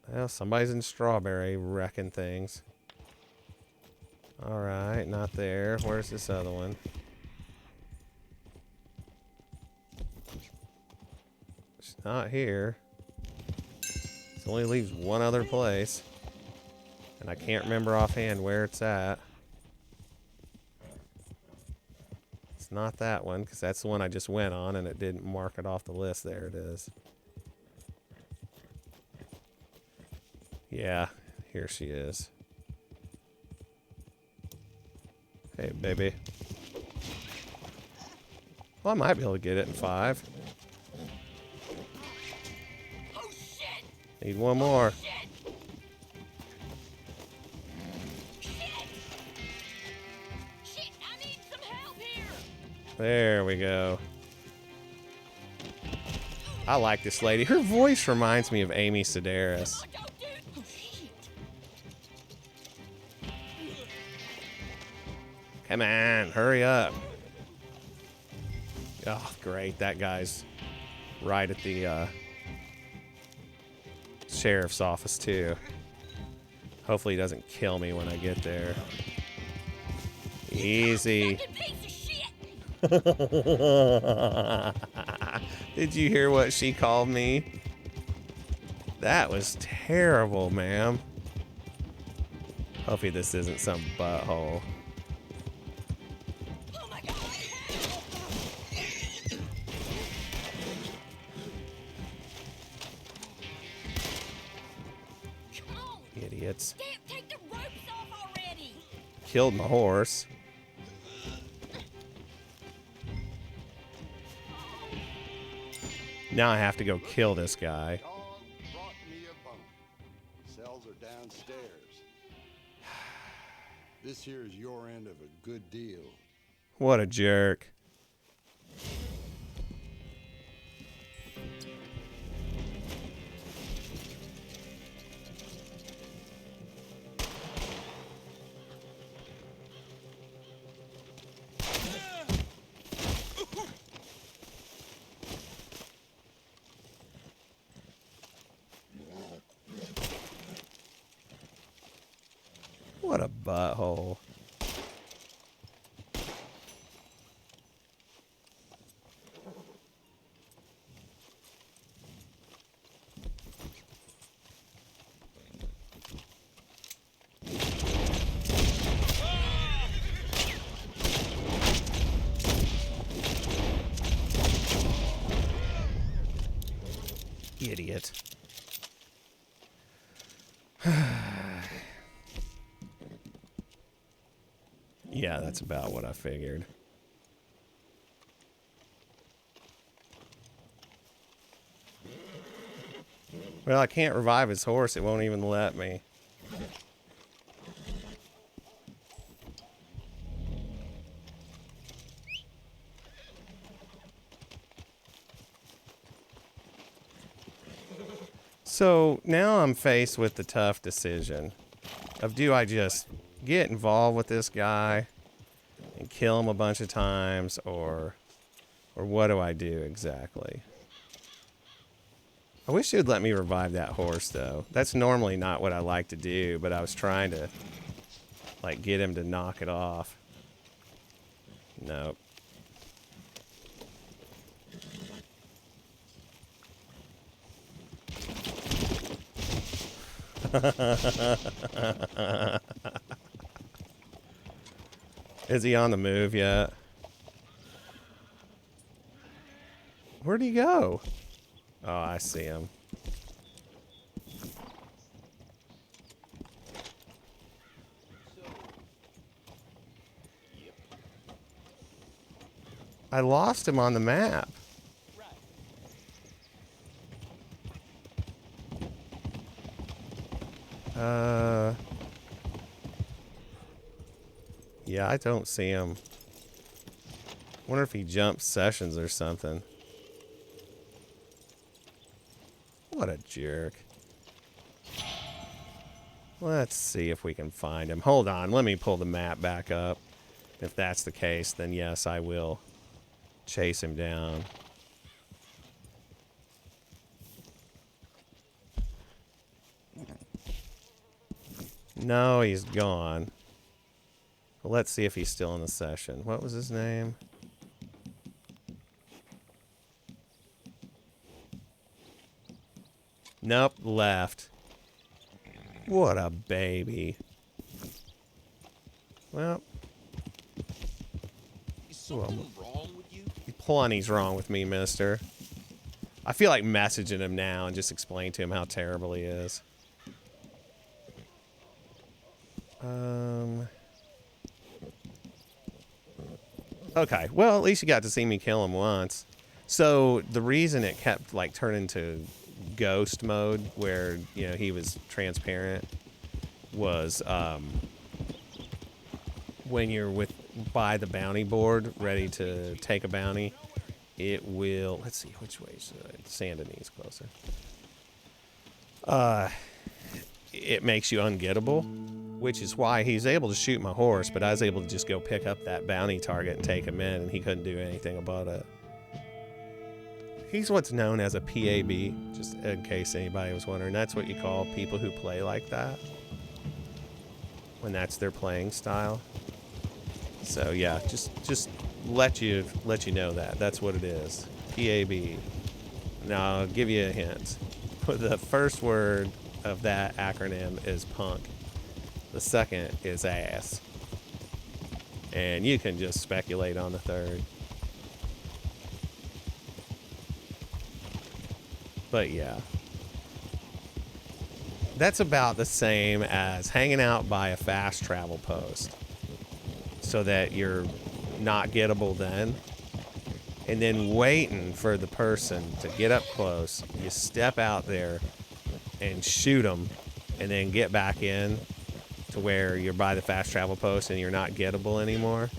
Speaker 1: Well, somebody's in Strawberry wrecking things. Alright, not there. Where's this other one? It's not here. It only leaves one other place. And I can't remember offhand where it's at. It's not that one, because that's the one I just went on and it didn't mark it off the list. There it is. Yeah, here she is. Hey, baby. Well, I might be able to get it in 5.
Speaker 4: Oh, shit!
Speaker 1: Need one more.
Speaker 4: Shit! Shit, I need some help here!
Speaker 1: There we go. I like this lady. Her voice reminds me of Amy Sedaris.
Speaker 4: Oh, don't do it. Oh, shit.
Speaker 1: Come on, hurry up. Oh, great. That guy's right at the sheriff's office, too. Hopefully he doesn't kill me when I get there. Easy.
Speaker 4: Fucking piece of shit.
Speaker 1: Did you hear what she called me? That was terrible, ma'am. Hopefully this isn't some butthole.
Speaker 4: Oh my god. Come on.
Speaker 1: Idiots.
Speaker 4: Damn, take the ropes off already.
Speaker 1: Killed my horse. Now I have to go kill this guy.
Speaker 5: Dog brought me a bone. Cells are downstairs. This here is your end of a good deal.
Speaker 1: What a jerk. What a butthole. Idiot. Yeah, that's about what I figured. Well, I can't revive his horse. It won't even let me. So now I'm faced with the tough decision of, do I just get involved with this guy and kill him a bunch of times, or what do I do exactly? I wish you'd let me revive that horse, though. That's normally not what I like to do, but I was trying to, like, get him to knock it off. Nope. Is he on the move yet? Where'd he go? Oh, I see him. I lost him on the map. Yeah, I don't see him. Wonder if he jumped sessions or something. What a jerk. Let's see if we can find him. Hold on, let me pull the map back up. If that's the case, then yes, I will chase him down. No, he's gone. Well, let's see if he's still in the session. What was his name? Nope, left. What a baby. Well.
Speaker 3: Is something wrong with you?
Speaker 1: Plenty's wrong with me, mister. I feel like messaging him now and just explain to him how terrible he is. Okay, well, at least you got to see me kill him once. So the reason it kept like turning to ghost mode, where he was transparent, was when you're by the bounty board ready to take a bounty, it will. Let's see which way should I. Sandinese closer. It makes you ungettable, which is why he's able to shoot my horse, but I was able to just go pick up that bounty target and take him in, and he couldn't do anything about it. He's what's known as a PAB, just in case anybody was wondering. That's what you call people who play like that, when that's their playing style. So yeah, just let you know that that's what it is. PAB. Now I'll give you a hint. The first word of that acronym is punk. The second is ass. And you can just speculate on the third. But yeah. That's about the same as hanging out by a fast travel post so that you're not gettable then. And then waiting for the person to get up close. You step out there and shoot them and then get back in to where you're by the fast travel post and you're not gettable anymore.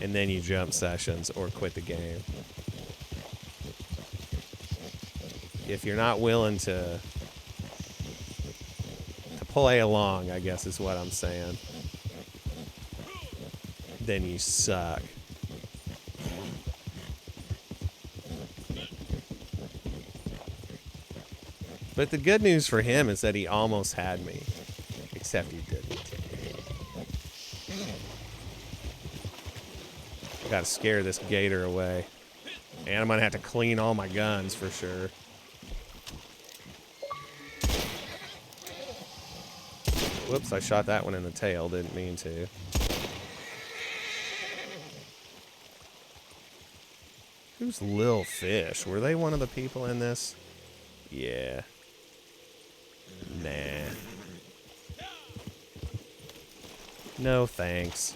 Speaker 1: And then you jump sessions or quit the game. If you're not willing to play along, I guess is what I'm saying, then you suck. But the good news for him is that he almost had me, except he didn't. I gotta scare this gator away. And I'm gonna have to clean all my guns for sure. Whoops, I shot that one in the tail, didn't mean to. Who's Lil Fish? Were they one of the people in this? Yeah. Nah. No thanks.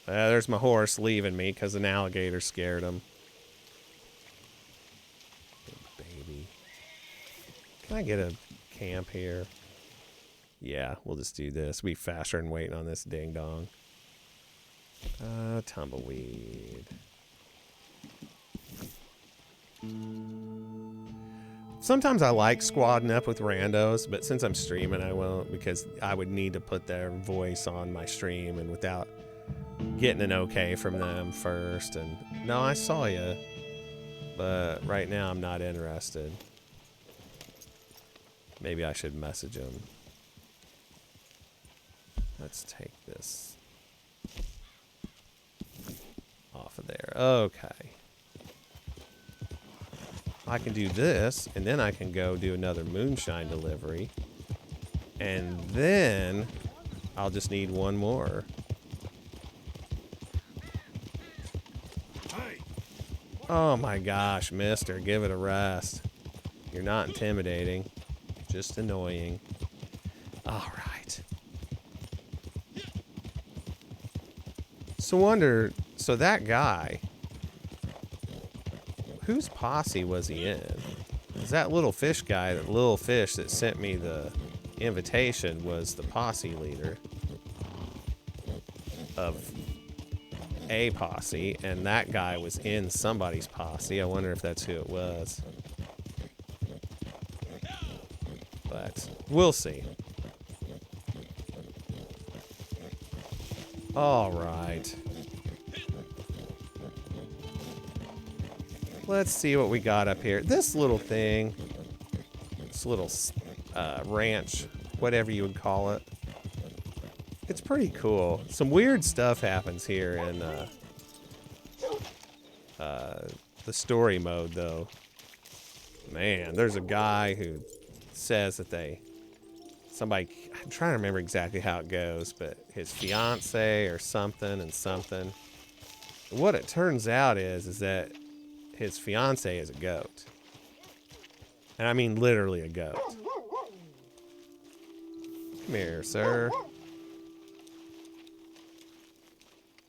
Speaker 1: There's my horse leaving me because an alligator scared him. Big baby. Can I get a camp here? Yeah, we'll just do this. Be faster than waiting on this ding dong. Tumbleweed. Sometimes I like squadding up with randos, but since I'm streaming, I won't, because I would need to put their voice on my stream, and without getting an okay from them first. And no, I saw you, but right now I'm not interested. Maybe I should message them. Let's take this off of there. Okay. I can do this, and then I can go do another moonshine delivery. And then I'll just need one more. Oh my gosh, mister, give it a rest. You're not intimidating, just annoying. All right. So that guy, whose posse was he in? Is that little fish guy, that little fish that sent me the invitation, was the posse leader of a posse, and that guy was in somebody's posse. I wonder if that's who it was. But we'll see. All right. Let's see what we got up here. This little thing, this little ranch, whatever you would call it, it's pretty cool. Some weird stuff happens here in the story mode, though. Man, there's a guy who says that somebody, I'm trying to remember exactly how it goes, but his fiance or something and something. What it turns out is that his fiance is a goat. And I mean literally a goat. Come here, sir.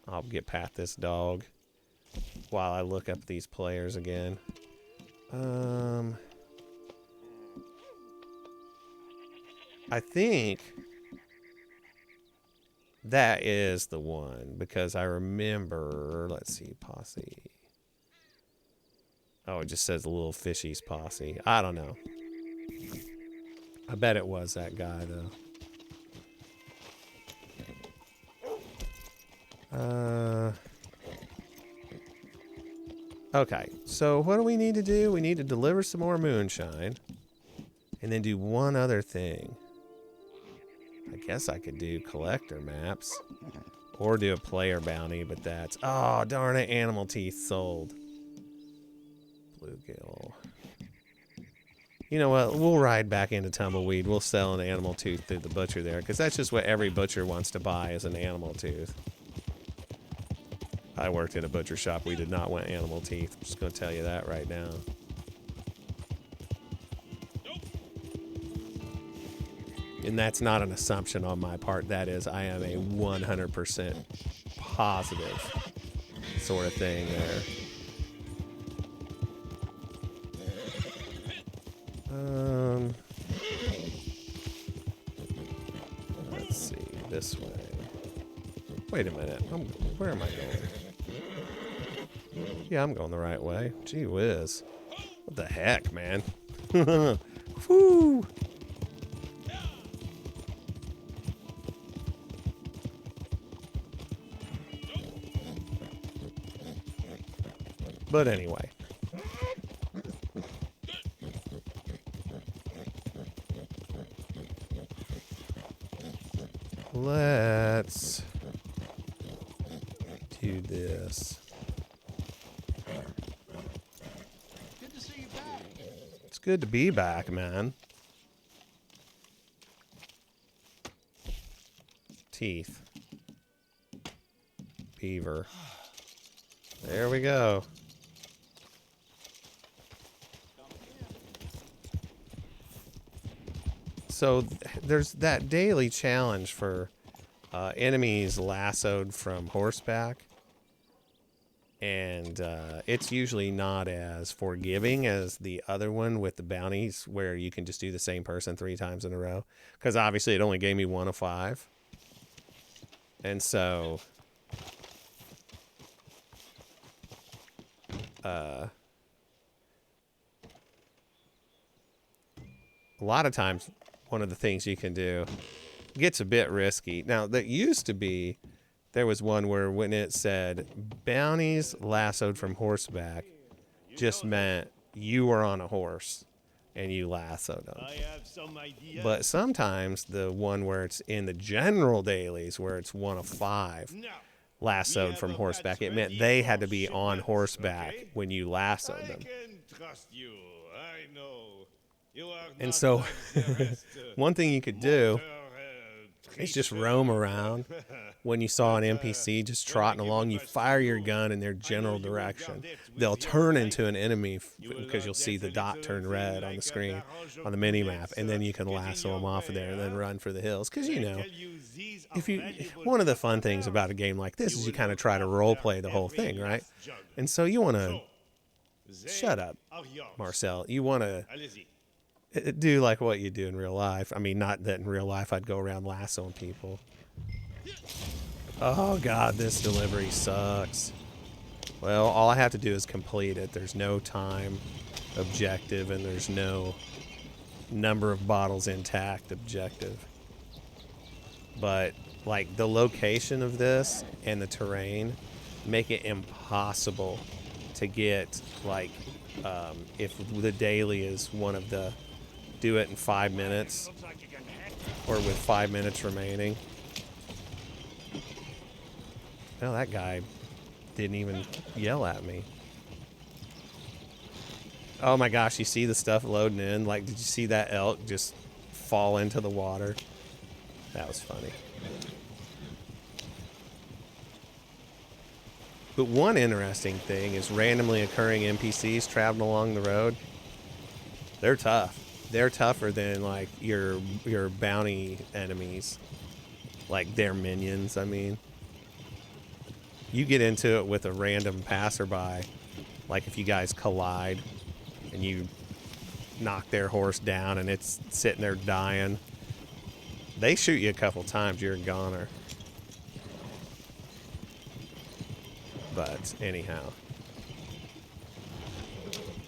Speaker 1: I'll get past this dog while I look up these players again. I think that is the one because I remember, let's see, posse. Oh, it just says little fishy's posse. I don't know. I bet it was that guy though. Okay, so what do we need to do? We need to deliver some more moonshine and then do one other thing. I guess I could do collector maps or do a player bounty, but that's... Oh, darn it, animal teeth sold. Bluegill. You know what? We'll ride back into Tumbleweed. We'll sell an animal tooth through the butcher there because that's just what every butcher wants to buy is an animal tooth. I worked at a butcher shop. We did not want animal teeth. I'm just going to tell you that right now. And that's not an assumption on my part. That is, I am a 100% positive sort of thing there. Let's see, this way. Wait a minute, where am I going? Yeah, I'm going the right way. Gee whiz. What the heck, man? Whew. But anyway. Let's do this.
Speaker 2: Good to see you back.
Speaker 1: It's good to be back, man. Teeth. Beaver. There we go. So there's that daily challenge for enemies lassoed from horseback. And it's usually not as forgiving as the other one with the bounties where you can just do the same person 3 times in a row. Because obviously it only gave me 1 of 5. And so... a lot of times, one of the things you can do gets a bit risky. Now, that used to be, there was one where when it said bounties lassoed from horseback, just meant you were on a horse and you lassoed them. But sometimes the one where it's in the general dailies, where it's 1 of 5, lassoed from horseback, it meant they had to be on horseback when you lassoed them. And so one thing you could do is just roam around. When you saw an NPC just trotting along, you fire your gun in their general direction. They'll turn into an enemy because you'll see the dot turn red on the screen on the mini map, and then you can lasso them off of there and then run for the hills. Because you know, one of the fun things about a game like this is you kind of try to role play the whole thing, right? And so you want to shut up, Marcel. You want to do like what you do in real life. I mean, not that in real life I'd go around lassoing people. Oh god, this delivery sucks. Well, all I have to do is complete it. There's no time objective and there's no number of bottles intact objective. But like the location of this and the terrain make it impossible to get like if the daily is one of the do it in 5 minutes or with 5 minutes remaining. Well, that guy didn't even yell at me. Oh my gosh, you see the stuff loading in? Like, did you see that elk just fall into the water? That was funny. But one interesting thing is randomly occurring NPCs traveling along the road. They're tough. They're tougher than like your bounty enemies. Like their minions, I mean. You get into it with a random passerby, like if you guys collide and you knock their horse down and it's sitting there dying, They shoot you a couple times, you're a goner. But anyhow.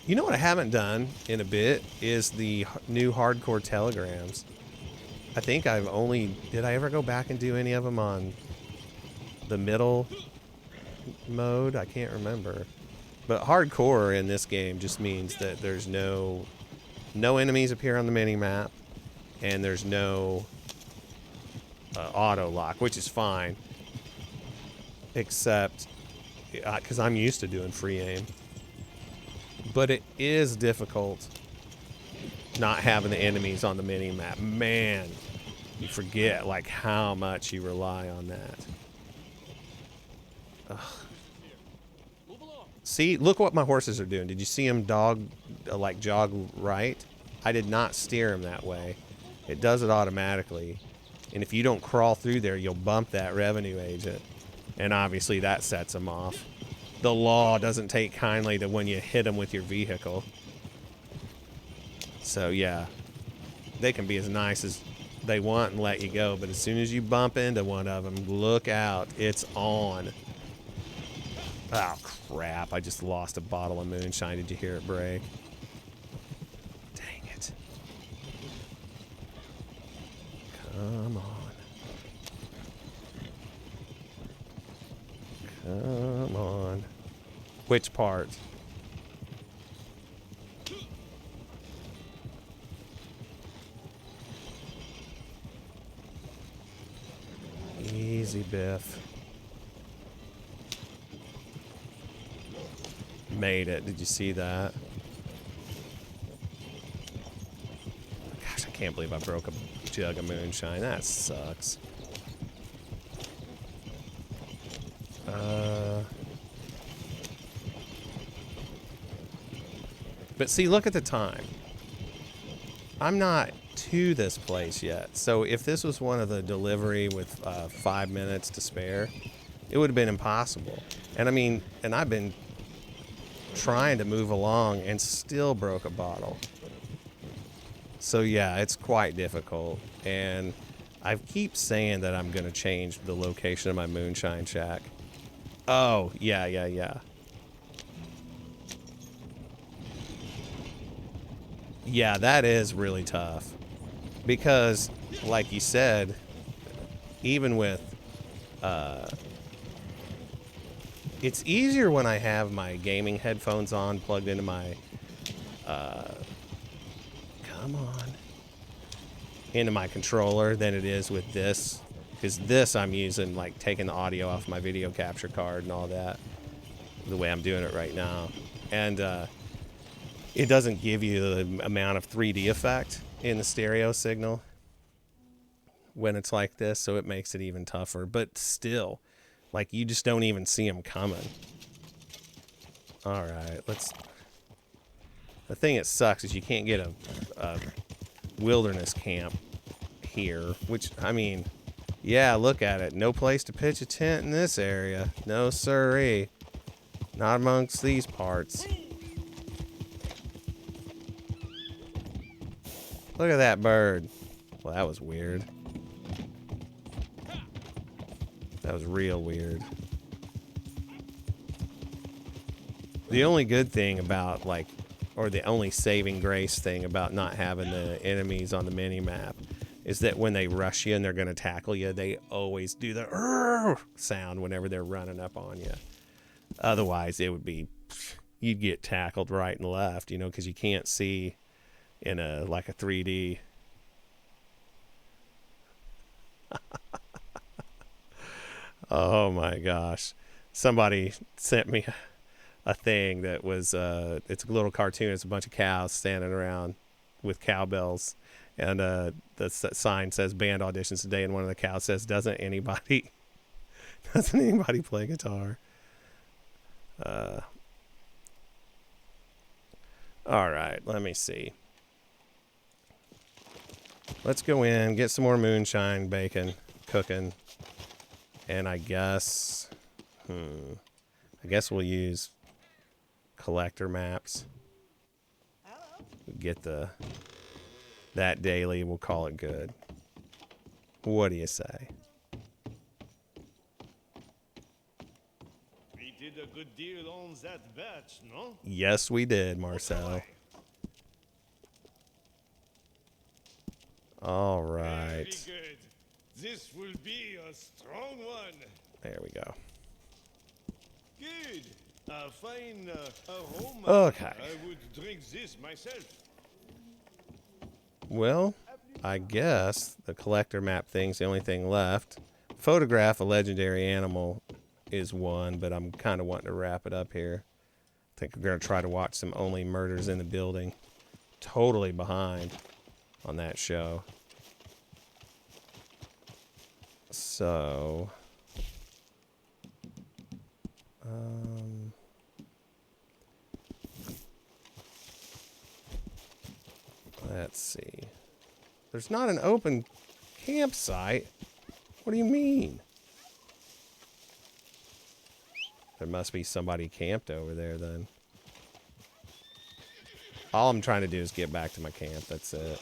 Speaker 1: You know what I haven't done in a bit is the new hardcore telegrams. I think I've only... Did I ever go back and do any of them on the middle mode? I can't remember. But hardcore in this game just means that there's no enemies appear on the mini-map. And there's no auto lock, which is fine. Except... because I'm used to doing free aim. But it is difficult not having the enemies on the mini-map. Man, you forget like how much you rely on that. Ugh. See, look what my horses are doing. Did you see them jog right? I did not steer them that way. It does it automatically. And if you don't crawl through there, you'll bump that revenue agent. And obviously that sets them off. The law doesn't take kindly to when you hit them with your vehicle. So yeah, they can be as nice as they want and let you go, but as soon as you bump into one of them, look out, it's on. Oh crap, I just lost a bottle of moonshine. Did you hear it break? Dang it. Come on. Come on. Which part? Easy, Biff. Made it. Did you see that? Gosh, I can't believe I broke a jug of moonshine. That sucks. But see, look at the time. I'm not to this place yet. So if this was one of the delivery with 5 minutes to spare, it would have been impossible. And I mean, and I've been trying to move along and still broke a bottle. So yeah, it's quite difficult. And I keep saying that I'm going to change the location of my moonshine shack. Oh, yeah. Yeah, that is really tough. Because, like you said, even with... it's easier when I have my gaming headphones on, plugged into my... come on. Into my controller than it is with this. Because this I'm using, like, taking the audio off my video capture card and all that. The way I'm doing it right now. And, it doesn't give you the amount of 3D effect in the stereo signal when it's like this, so it makes it even tougher. But still, like, you just don't even see them coming. All right, let's... The thing that sucks is you can't get a wilderness camp here, which, I mean, yeah, look at it. No place to pitch a tent in this area. No siree. Not amongst these parts. Look at that bird. Well, that was weird. That was real weird. The only good thing about, like, or the only saving grace thing about not having the enemies on the mini-map is that when they rush you and they're going to tackle you, they always do the sound whenever they're running up on you. Otherwise, it would be, you'd get tackled right and left, you know, because you can't see in a, like a 3D. Oh my gosh. Somebody sent me a thing that was, it's a little cartoon. It's a bunch of cows standing around with cowbells. And the sign says band auditions today. And one of the cows says, doesn't anybody play guitar? All right, let me see. Let's go in, get some more moonshine, bacon, cooking. And I guess, we'll use collector maps. Get that daily, we'll call it good. What do you say?
Speaker 6: We did a good deal on that batch, no?
Speaker 1: Yes, we did, Marcel. All right.
Speaker 6: Very good. This will be a strong one.
Speaker 1: There we go.
Speaker 6: Good. A fine aroma.
Speaker 1: Okay.
Speaker 6: I would drink this myself.
Speaker 1: Well, I guess the collector map thing's the only thing left. Photograph a legendary animal is one, but I'm kind of wanting to wrap it up here. I think we're going to try to watch some Only Murders in the Building. Totally behind on that show. So, let's see. There's not an open campsite. What do you mean? There must be somebody camped over there then. All I'm trying to do is get back to my camp. That's it.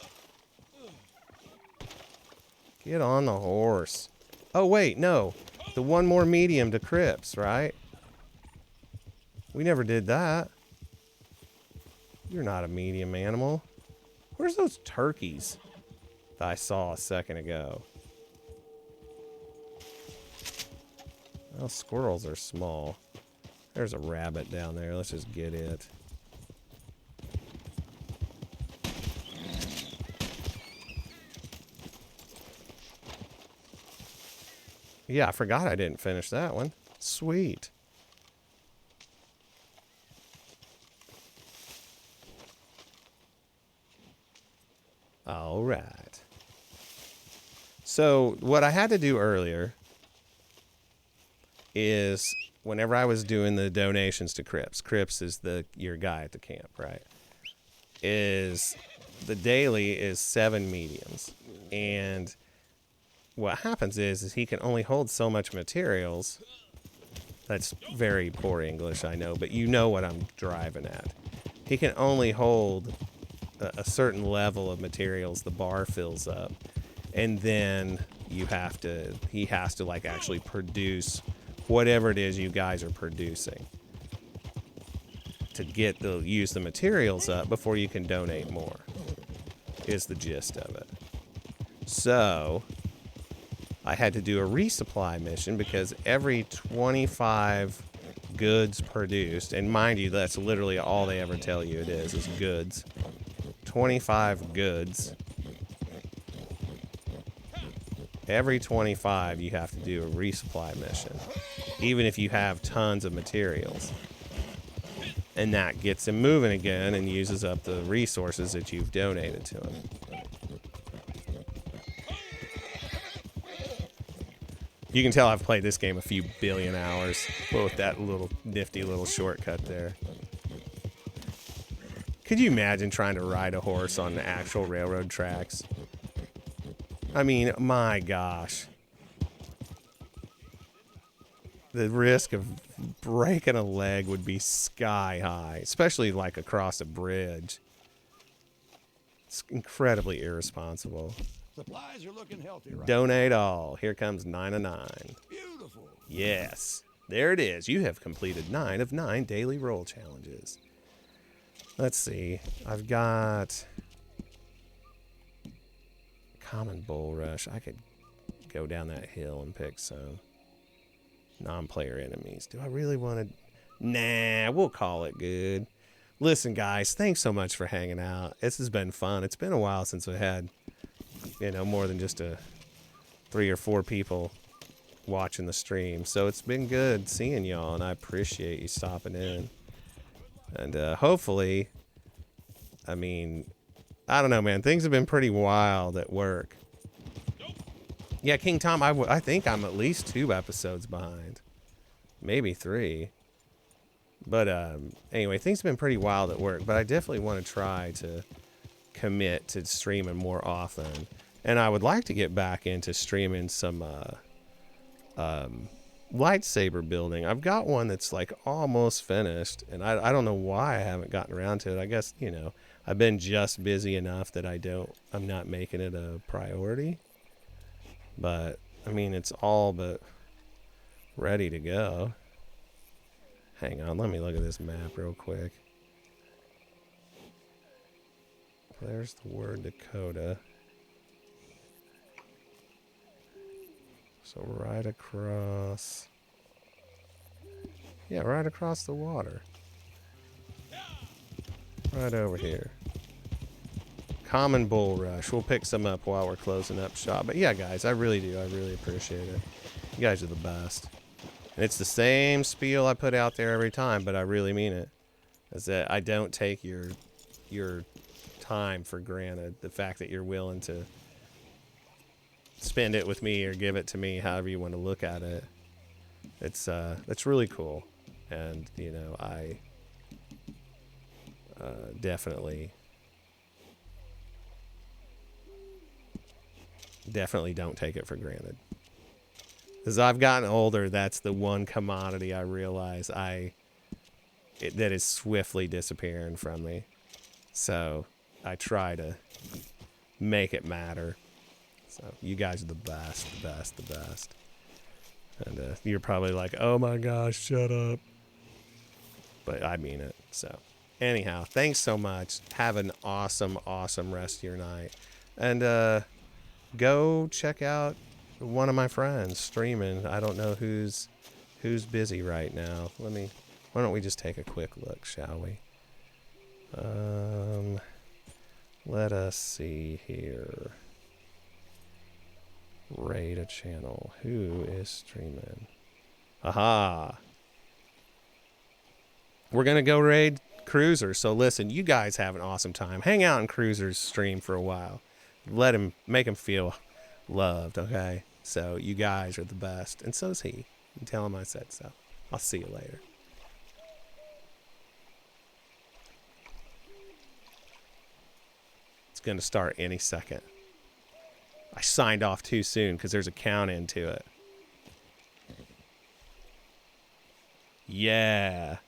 Speaker 1: Get on the horse. Oh, wait, no. The one more medium to Crips, right? We never did that. You're not a medium animal. Where's those turkeys that I saw a second ago? Well, squirrels are small. There's a rabbit down there. Let's just get it. Yeah, I forgot I didn't finish that one. Sweet. All right. So what I had to do earlier is whenever I was doing the donations to Crips, Crips is your guy at the camp, right? Is the daily is 7 mediums. And what happens is he can only hold so much materials. That's very poor English, I know, but you know what I'm driving at. He can only hold a certain level of materials. The bar fills up, and then he has to like actually produce whatever it is you guys are producing to use the materials up before you can donate more, is the gist of it. So I had to do a resupply mission because every 25 goods produced, and mind you, that's literally all they ever tell you it is goods. 25 goods. Every 25 you have to do a resupply mission, even if you have tons of materials. And that gets him moving again and uses up the resources that you've donated to him. You can tell I've played this game a few billion hours with that little nifty little shortcut there. Could you imagine trying to ride a horse on the actual railroad tracks? I mean, my gosh. The risk of breaking a leg would be sky high, especially like across a bridge. It's incredibly irresponsible.
Speaker 2: Supplies are looking healthy right
Speaker 1: Donate all. Here comes 9 of 9.
Speaker 2: Beautiful.
Speaker 1: Yes, there it is. You have completed 9 of 9 daily roll challenges. Let's see. I've got Common Bull Rush. I could go down that hill and pick some non-player enemies. Do I really want to? Nah, we'll call it good. Listen, guys, thanks so much for hanging out. This has been fun. It's been a while since we had, more than just 3 or 4 people watching the stream. So it's been good seeing y'all, and I appreciate you stopping in. And hopefully, I don't know, man. Things have been pretty wild at work. Yeah, King Tom, I think I'm at least 2 episodes behind. Maybe 3. But anyway, things have been pretty wild at work. But I definitely want to try to commit to streaming more often. And I would like to get back into streaming some lightsaber building. I've got one that's like almost finished, and I don't know why I haven't gotten around to it. I guess, I've been just busy enough that I'm not making it a priority. But, I mean, it's all but ready to go. Hang on, let me look at this map real quick. There's the word Dakota. So right across... Yeah, right across the water. Right over here. Common bull rush. We'll pick some up while we're closing up shop. But yeah, guys, I really do. I really appreciate it. You guys are the best. And it's the same spiel I put out there every time, but I really mean it. Is that I don't take your time for granted. The fact that you're willing to spend it with me or give it to me, however you want to look at it. That's really cool. And, you know, I definitely don't take it for granted. As I've gotten older, that's the one commodity I realize that is swiftly disappearing from me. So I try to make it matter. So you guys are the best, the best, the best. And you're probably like, oh my gosh, shut up. But I mean it. So anyhow, thanks so much. Have an awesome, awesome rest of your night. And go check out one of my friends streaming. I don't know who's busy right now. Why don't we just take a quick look, shall we? Let us see here. Raid a channel. Who is streaming? Aha. We're going to go raid Cruiser. So listen, you guys have an awesome time. Hang out in Cruiser's stream for a while. Make him feel loved, okay? So you guys are the best. And so's he. You tell him I said so. I'll see you later. It's going to start any second. I signed off too soon because there's a count into it. Yeah.